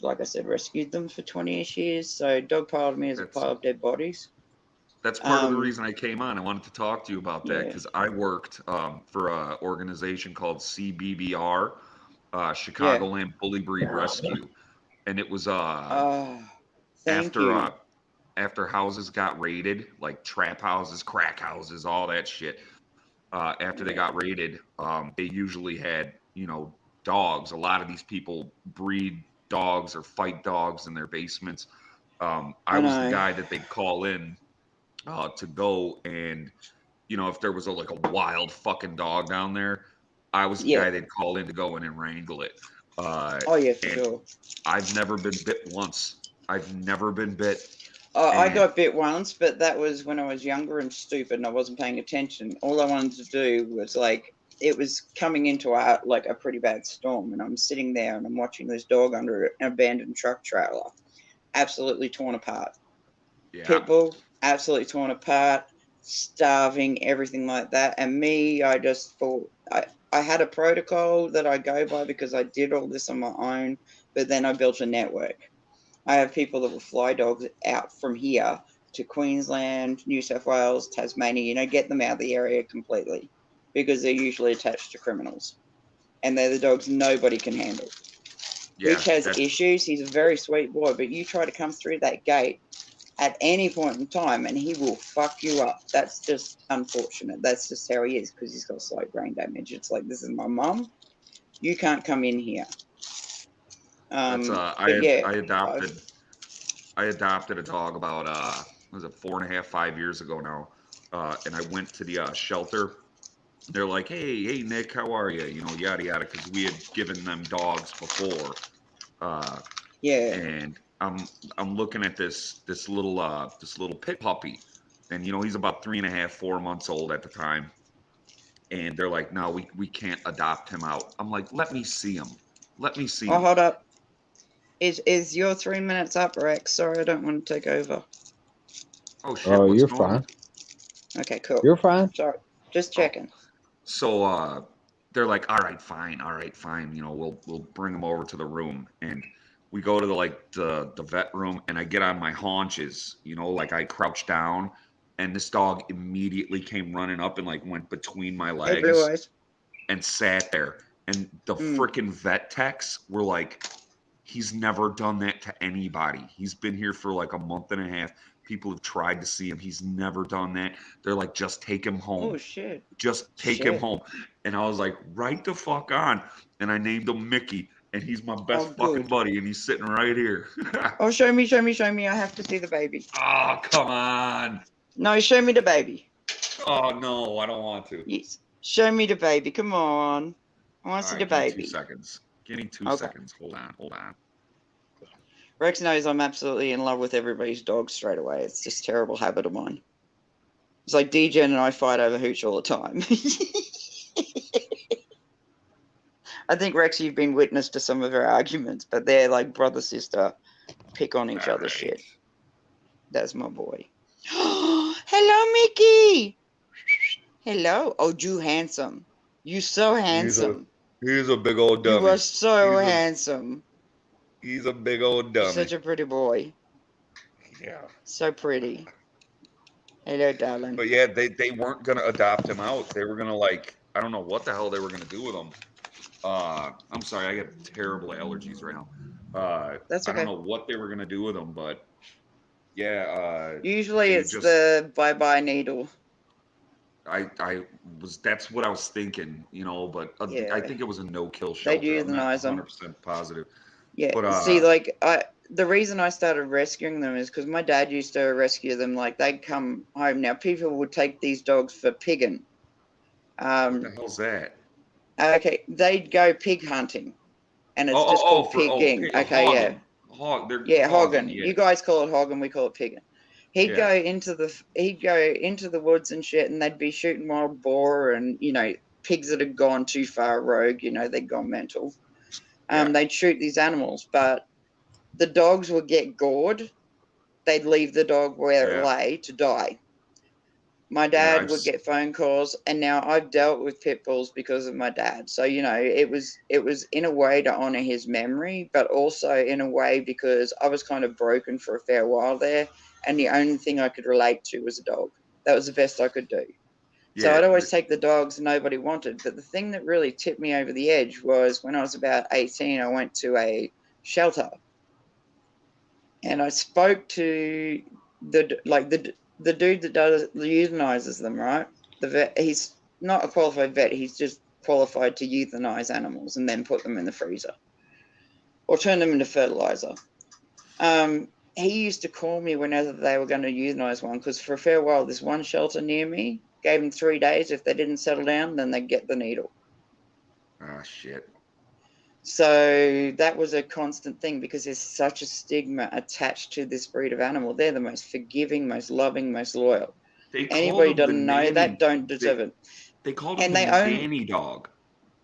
like I said, rescued them for 20-ish years. So dog pile to me is a That's pile of dead bodies. That's part of the reason I came on. I wanted to talk to you about that Yeah, because I worked for an organization called CBBR, yeah. Chicagoland Bully Breed Rescue, and it was Oh, thank after you. after houses got raided, like trap houses, crack houses, all that shit. After they Yeah, got raided, they usually had dogs. A lot of these people breed dogs or fight dogs in their basements. I I was the know. guy that they'd call in to go and if there was like a wild fucking dog down there, I was the Yeah. guy they'd call in to go in and wrangle it. Oh yeah, for And sure. I've never been bit once. I've never been bit. I And got bit once, but that was when I was younger and stupid and I wasn't paying attention. All I wanted to do was it was coming into a pretty bad storm, and I'm sitting there and I'm watching this dog under an abandoned truck trailer, absolutely torn apart. yeah, Pitbull, absolutely torn apart, starving, everything like that. And me, I just thought I had a protocol that I go by because I did all this on my own, but then I built a network. I have people that will fly dogs out from here to Queensland, New South Wales, Tasmania, get them out of the area completely because they're usually attached to criminals. And they're the dogs nobody can handle. yeah, Hitch has that's issues. He's a very sweet boy, but you try to come through that gate at any point in time and he will fuck you up. That's just unfortunate. That's just how he is because he's got slight brain damage. It's like, this is my mum. You can't come in here. But yeah, I adopted a dog about was it 4.5, 5 years ago now, and I went to the shelter. They're like, hey Nick, how are you? Yada yada, because we had given them dogs before, uh, yeah, and I'm looking at this little pit puppy, and he's about 3.5, 4 months old at the time, and they're like, no, we can't adopt him out. I'm like, let me see him, let me see oh, him. hold up. Is your 3 minutes up, Rex? Sorry, I don't want to take over. Oh shit, Oh, what's you're going on? fine. Okay, cool. You're fine. Sorry, just Oh, checking. so they're like, all right, fine. We'll bring him over to the room, and we go to the vet room, and I get on my haunches, like I crouch down, and this dog immediately came running up and like went between my Hey, Blue legs Eyes. and sat there. And the freaking vet techs were like, he's never done that to anybody. He's been here for like a month and a half. People have tried to see him. He's never done that. They're like, just take him home. Oh shit. Just take him home. And I was like, right the fuck on. And I named him Mickey. And he's my best fucking Good. buddy. And he's sitting right here. Oh, show me. I have to see the baby. Oh, come on. No, show me the baby. Oh, no, I don't want to. Yes. Show me the baby. Come on. I want to see the give me baby. 2 seconds. Give me 2 seconds. Hold on. Rex knows I'm absolutely in love with everybody's dog straight away. It's just a terrible habit of mine. It's like DJ and I fight over Hooch all the time. I think, Rex, you've been witness to some of our arguments, but they're like brother, sister, pick on each other's shit. That's my boy. Hello, Mickey. Hello. Oh, you handsome. You so handsome. He's a big old dummy. You are so handsome. He's a big old dummy. You're such a pretty boy. Yeah. So pretty. Hello, darling. But yeah, they weren't gonna adopt him out. They were gonna I don't know what the hell they were gonna do with him. I'm sorry, I get terrible allergies right now. That's okay. I don't know what they were gonna do with him, but yeah. Usually it's the bye-bye needle. That's what I was thinking, but I think it was a no-kill shelter. They euthanize them. I'm not 100% positive. Yeah. But see, the reason I started rescuing them is because my dad used to rescue them. Like, they'd come home. Now, people would take these dogs for pigging. What the hell's that? Okay, they'd go pig hunting, and it's just called pigging. Okay, hogging. yeah. Hogging. Yeah. You guys call it hogging, we call it pigging. He'd go into the woods and shit, and they'd be shooting wild boar and pigs that had gone too far rogue. They'd gone mental. They'd shoot these animals, but the dogs would get gored. They'd leave the dog where it lay to die. My dad would get phone calls, and now I've dealt with pit bulls because of my dad. So it was in a way to honor his memory, but also in a way because I was kind of broken for a fair while there, and the only thing I could relate to was a dog. That was the best I could do. So I'd always take the dogs nobody wanted. But the thing that really tipped me over the edge was when I was about 18, I went to a shelter, and I spoke to the dude that euthanizes them, right? The vet, he's not a qualified vet. He's just qualified to euthanize animals and then put them in the freezer or turn them into fertilizer. He used to call me whenever they were going to euthanize one, because for a fair while, this one shelter near me gave them 3 days. If they didn't settle down, then they'd get the needle. Ah, shit. So that was a constant thing because there's such a stigma attached to this breed of animal. They're the most forgiving, most loving, most loyal. Anybody doesn't know that don't deserve it. They called him the nanny dog.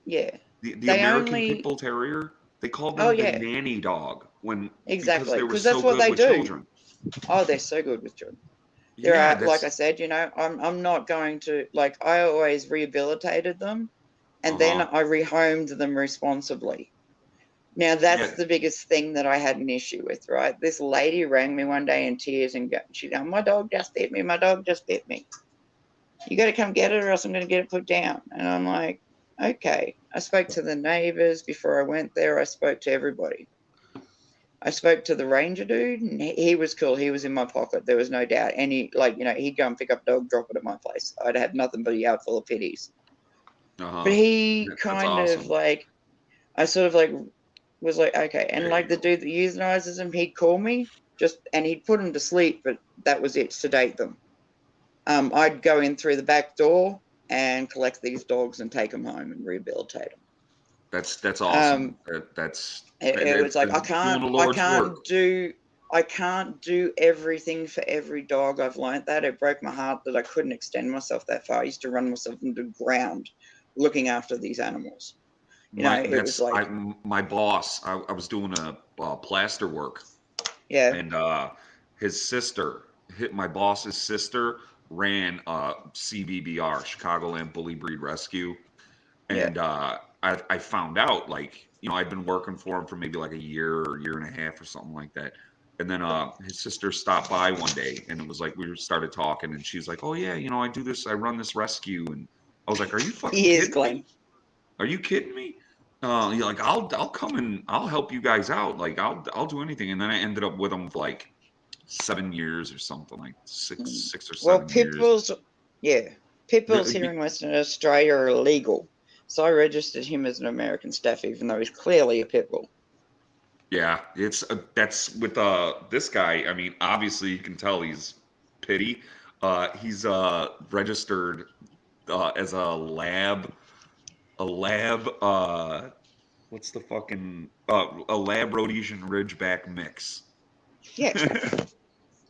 Yeah. The American Pit Bull Terrier. They called them the nanny dog exactly, because that's what they do. Children. Oh, they're so good with children. Like I said, I'm not going to I always rehabilitated them, and then I rehomed them responsibly. Now that's the biggest thing that I had an issue with, right? This lady rang me one day in tears and she's going, "My dog just bit me. My dog just bit me. You got to come get it, or else I'm going to get it put down." And I'm like, okay. I spoke to the neighbors before I went there. I spoke to everybody. I spoke to the ranger dude, and he was cool. He was in my pocket. There was no doubt. And he'd go and pick up a dog, drop it at my place. I'd have nothing but a yard full of pitties. But he kind of I sort of was like, okay. And the dude that euthanizes him, he'd call me and he'd put them to sleep, but that was it, sedate them. I'd go in through the back door and collect these dogs and take them home and rehabilitate them. That's awesome. It was like I can't do everything for every dog. I've learned that. It broke my heart that I couldn't extend myself that far. I used to run myself into the ground looking after these animals. It was like my boss. I was doing a plaster work. Yeah. And his sister, my boss's sister, ran CBBR, Chicagoland Bully Breed Rescue, and I found out I'd been working for him for maybe a year or year and a half or something like that. And then his sister stopped by one day, and it was we started talking, and she's like, "Oh yeah, I do this. I run this rescue." And I was like, "Are you fucking kidding me? Are you kidding me?" I'll come and I'll help you guys out. I'll do anything. And then I ended up with them for 7 years or something, six or 7 years. Pit bulls here in Western Australia are illegal. So I registered him as an American staff, even though he's clearly a pit bull. Yeah, that's with this guy. I mean, obviously you can tell he's pity. He's registered as a lab. What's the fucking a lab Rhodesian Ridgeback mix? Yeah,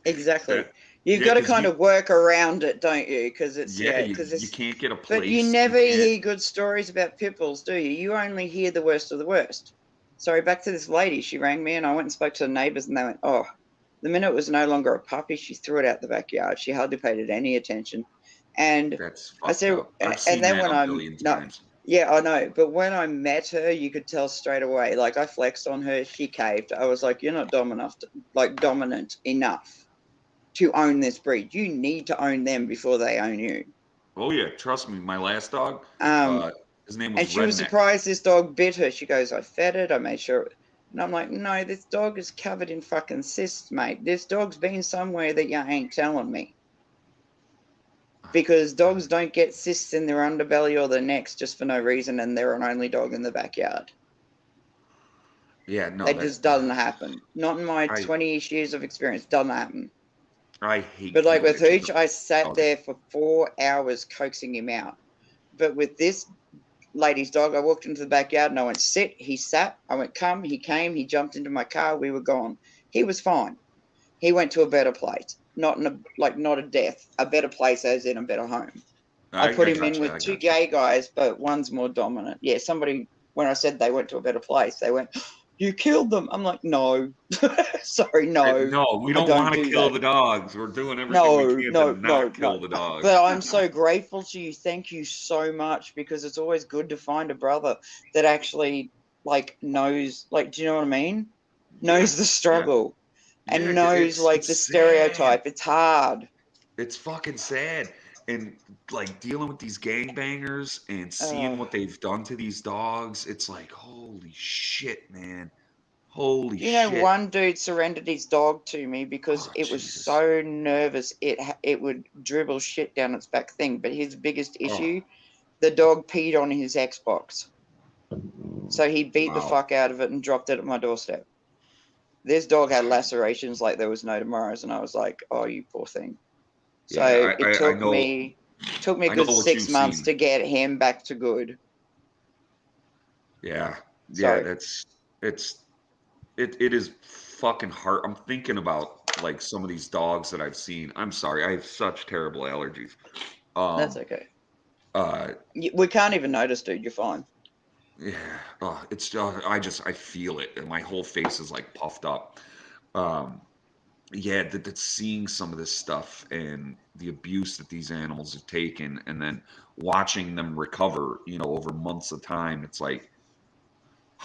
exactly. You've got to kind of work around it, don't you? Because you can't get a place. But you never hear good stories about pit bulls, do you? You only hear the worst of the worst. Sorry, back to this lady. She rang me, and I went and spoke to the neighbors, and they went, "Oh, the minute it was no longer a puppy, she threw it out the backyard. She hardly paid it any attention." And I said, and then when yeah, I know. But when I met her, you could tell straight away. I flexed on her. She caved. I was like, "You're not dominant enough to own this breed. You need to own them before they own you." Oh yeah, trust me. My last dog, his name was and she was surprised this dog bit her. She goes, "I fed it. I made sure." And I'm like, "No, this dog is covered in fucking cysts, mate. This dog's been somewhere that you ain't telling me." Because dogs don't get cysts in their underbelly or their necks just for no reason, and they're an only dog in the backyard. Yeah, no. That just doesn't happen. Not in my 20-ish years of experience. Doesn't happen. I hate. But with Hooch, I sat there for 4 hours coaxing him out. But with this lady's dog, I walked into the backyard and I went, "Sit." He sat. I went, "Come." He came. He jumped into my car. We were gone. He was fine. He went to a better place. not a death, a better place, as in a better home. I I put him in gotcha, with two gay guys, but one's more dominant. Yeah, somebody, when I said they went to a better place, they went, "You killed them." I'm like, no, sorry, no, No, we I don't don't want to do kill that. the dogs. We're doing everything we No, can to no, no, not kill no. the But dogs. I'm so grateful to you. Thank you so much, because it's always good to find a brother that actually knows, do you know what I mean? Yeah, Knows the yeah, struggle yeah. and knows It's the sad. stereotype. It's hard. It's fucking sad. And like dealing with these gangbangers and seeing Uh, what they've done to these dogs, it's like, holy shit, man. Holy Do you know shit. one dude surrendered his dog to me because Oh, it was Jesus. so nervous it would dribble shit down its back thing. But his biggest Oh, issue, the dog peed on his Xbox, so he beat the wow. fuck out of it and dropped it at my doorstep. This dog had lacerations like there was no tomorrows, and I was like, "Oh, you poor thing." Yeah, So it I know took me a I know good what six you've months seen. to get him back to good. Yeah. Yeah, So it is fucking hard. I'm thinking about like some of these dogs that I've seen. I'm sorry, I have such terrible allergies. that's Um okay. uh We can't even notice, dude. You're fine. yeah, it's I feel it and my whole face is like puffed up. Um yeah, that seeing some of this stuff and the abuse that these animals have taken and then watching them recover, over months of time, it's like,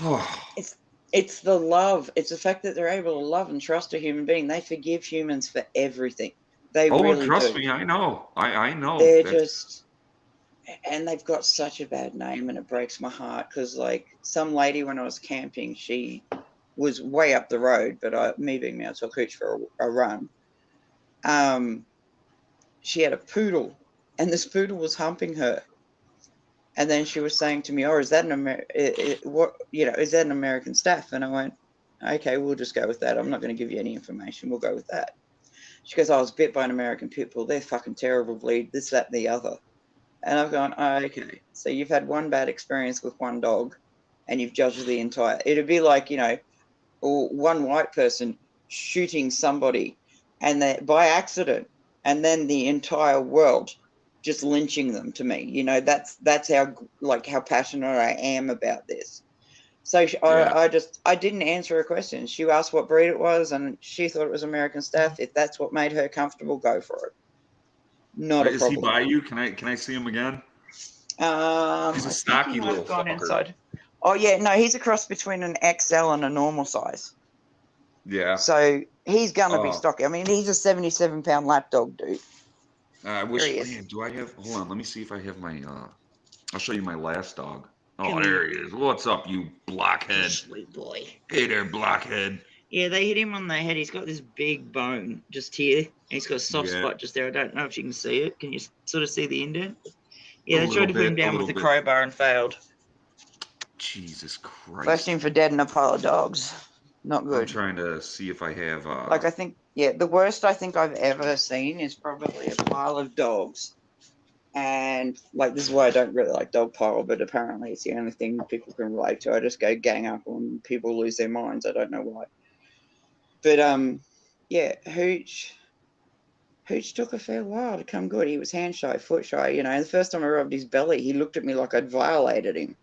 oh, It's it's the love. It's the fact that they're able to love and trust a human being. They forgive humans for everything. They oh, really trust do. me, I know. I know. They're That's just, and they've got such a bad name, and it breaks my heart because, some lady when I was camping, she was way up the road, but me being me, I took Hooch for a run. Um, she had a poodle, and this poodle was humping her, and then she was saying to me, "Oh, is that is that an American staff?" And I went, "Okay, we'll just go with that. I'm not going to give you any information. We'll go with that." She goes, "I was bit by an American pit bull. They're fucking terrible, bleed this, that, and the other." And I've gone, "Oh, okay. So you've had one bad experience with one dog, and you've judged the entire." It'd be like, or one white person shooting somebody, and they by accident, and then the entire world just lynching them. To me, that's how passionate I am about this. So yeah. I didn't answer her question. She asked what breed it was, and she thought it was American Staff. If that's what made her comfortable, go for it. Not a Is he problem. by you? Can I see him again? He's a I think he stocky might little have gone fucker. inside. Oh yeah, no, he's a cross between an XL and a normal size. Yeah. So he's gonna be Oh, stocky. I mean, he's a 77-pound lap dog, dude. I Here he wish, is. man, do I have, hold on, let me see if I have my, I'll show you my last dog. Oh, Come here. there he is. What's up, you blockhead? Sweet boy. Hey there, blockhead. Yeah, they hit him on the head. He's got this big bone just here. And he's got a soft Yeah, spot just there. I don't know if you can see it. Can you sort of see the indent? a Yeah, they little tried to put him bit, a down with little a bit. crowbar and failed. Jesus Left Christ. him for dead in a pile of dogs. Not I'm good. trying to see if I have, I think, yeah, the worst I think I've ever seen is probably a pile of dogs. And this is why I don't really like dog pile, but apparently it's the only thing people can relate to. I just go gang up on people lose their minds. I don't know why. But yeah, Hooch took a fair while to come good. He was hand shy, foot shy. The first time I rubbed his belly, he looked at me like I'd violated him.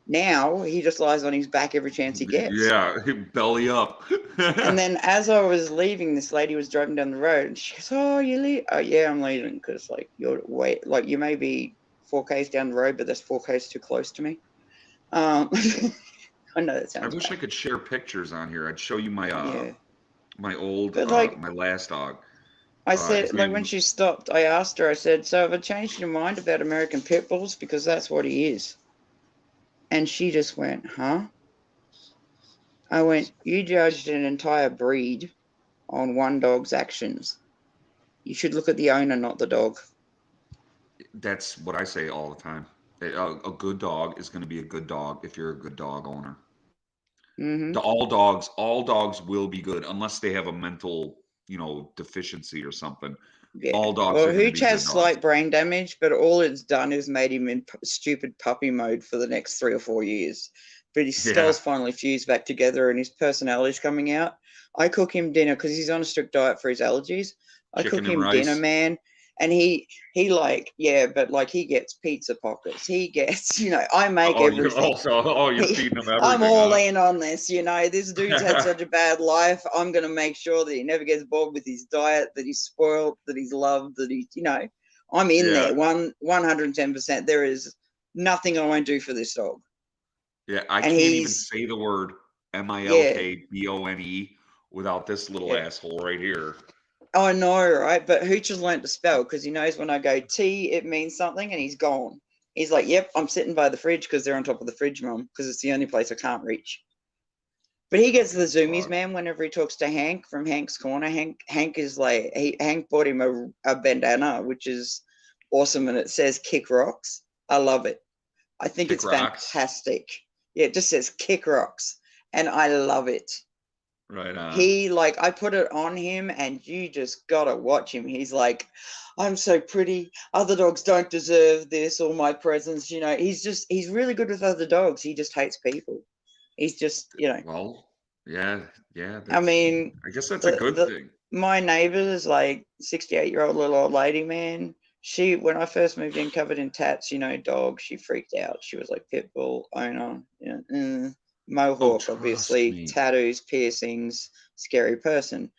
Now he just lies on his back every chance he gets. yeah, belly up. And then as I was leaving, this lady was driving down the road, and she goes, "Oh, you leave? Oh, yeah, I'm leaving because you may be 4Ks down the road, but that's 4Ks too close to me." Um, I know that I sounds wish I bad. could share pictures on here. I'd show you my, Yeah, my old, but my last dog. I His said, when name, she stopped, I asked her. I said, "So have I changed your mind about American pit bulls because that's what he is?" And she just went, "Huh?" I went, "You judged an entire breed on one dog's actions. You should look at the owner, not the dog." that's what I say all the time. A good dog is going to be a good dog if you're a good dog owner. Mm-hmm. All dogs will be good unless they have a mental, deficiency or something. Yeah. All dogs Well, are going to Hooch be good has dogs. slight brain damage, but all it's done is made him in stupid puppy mode for the next 3 or 4 years. But his Yeah. skull's finally fused back together and his personality's coming out. I cook him dinner because he's on a strict diet for his allergies. I cook Chicken and him dinner, rice. man. And he like, yeah, but like he gets pizza pockets. He gets, I make everything. You're feeding him I'm everything, all huh? in on this. This dude's had such a bad life. I'm going to make sure that he never gets bored with his diet, that he's spoiled, that he's loved, that I'm in Yeah. there 110%. There is nothing I won't do for this dog. Yeah, I And can't even he's, say the word yeah, Milkbone without this little yeah. asshole right here. I know, right? But Hooch has learned to spell because he knows when I go T, it means something, and he's gone. He's like, yep, I'm sitting by the fridge because they're on top of the fridge, Mum, because it's the only place I can't reach. But he gets the zoomies, man, whenever he talks to Hank from Hank's Corner. Hank is like, Hank bought him a bandana, which is awesome, and it says Kick Rocks. I love it. I think Kick it's rocks. fantastic. Yeah, it just says Kick Rocks, and I love it. Right on. He I put it on him, and you just gotta watch him. He's like, I'm so pretty. Other dogs don't deserve this or my presence. He's really good with other dogs. He just hates people. He's just, Well, yeah. I mean, I guess that's a good thing. my neighbor is like 68-year-old little old lady, man. She, when I first moved in, covered in tats, dog, she freaked out. She was like pit bull owner, mohawk, trust obviously, me. tattoos, piercings, scary person.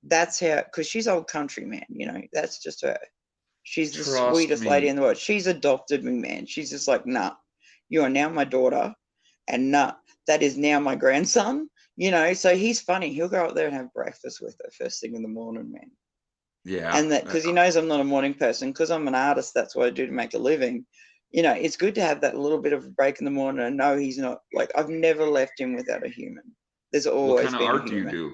That's how, because she's old country, man. That's just her. She's the Trust sweetest lady me. in the world. She's adopted me, man. She's just like, nah, you are now my daughter, and nah, that is now my grandson. So he's funny. He'll go up there and have breakfast with her first thing in the morning, man. Yeah. And that, because he knows I'm not a morning person, because I'm an artist, that's what I do to make a living. It's good to have that little bit of a break in the morning and know he's not, like, I've never left him without a human. There's What always kind of been a art do you human. do?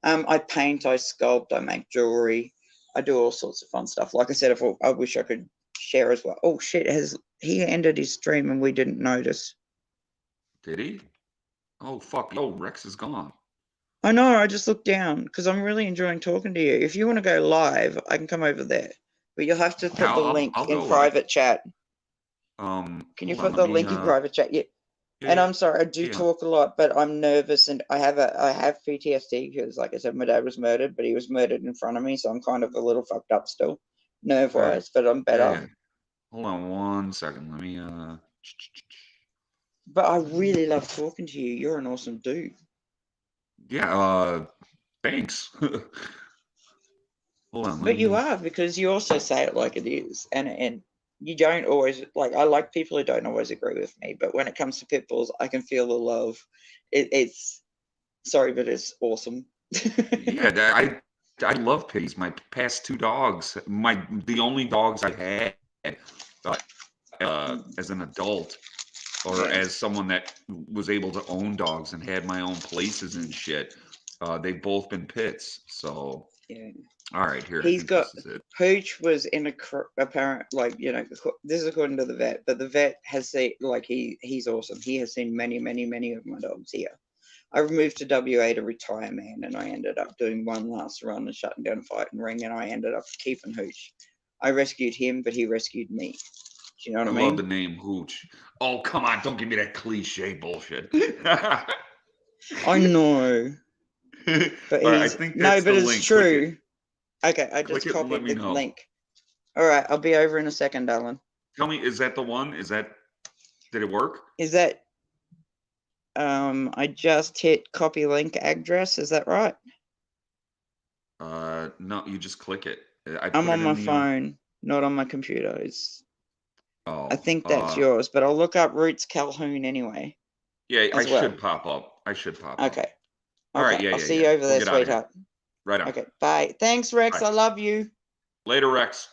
I paint, I sculpt, I make jewelry, I do all sorts of fun stuff. Like I said, I wish I could share as well. Oh shit, he ended his stream and we didn't notice? Did he? Oh fuck! Oh, Rex is gone. I know, I just looked down because I'm really enjoying talking to you. If you want to go live, I can come over there, but you'll have to put Yeah, the link I'll in go live. private chat. Can you Hold on, put let the me. link in private chat? Yeah. And Yeah, I'm sorry, I do yeah. talk a lot, but I'm nervous and I have PTSD because, like I said, my dad was murdered, but he was murdered in front of me, so I'm kind of a little fucked up still, nerve-wise, but I'm better. Yeah. Hold on 1 second. Let me. But I really love talking to you. You're an awesome dude. Yeah. Thanks. Hold on. But you are, because you also say it like it is, and you don't always, like, I like people who don't always agree with me, but when it comes to pit bulls, I can feel the love. It's sorry, but it's awesome. Yeah, I love pitties. My past 2 dogs, the only dogs I had as an adult, or Yeah. as someone that was able to own dogs and had my own places and shit, they've both been pits. So Yeah. all right, here, I He's think got this is it. Hooch was in apparent, like, this is according to the vet, but the vet has seen, like, he's awesome. He has seen many, many, many of my dogs here. I moved to WA to retire, man, and I ended up doing one last run and shutting down a fighting ring, and I ended up keeping Hooch. I rescued him, but he rescued me. Do you know what I mean? Love the name Hooch. Oh, come on, don't give me that cliche bullshit. I know. But All right, I he's think no, that's but the it's link. Click true. it. Okay, I Click just it and let copied me the know. link. All right, I'll be over in a second, darling. Tell me, is that the one? Did it work? Is that I just hit copy link address, is that right? No, you just click it. I'm on my phone, not on my computer. I think that's yours, but I'll look up Roots Calhoun anyway. Yeah, I well. should pop up. Okay. All right, yeah, I'll see you over there, sweetheart. Right on. Okay, bye. Thanks, Rex. Bye. I love you. Later, Rex.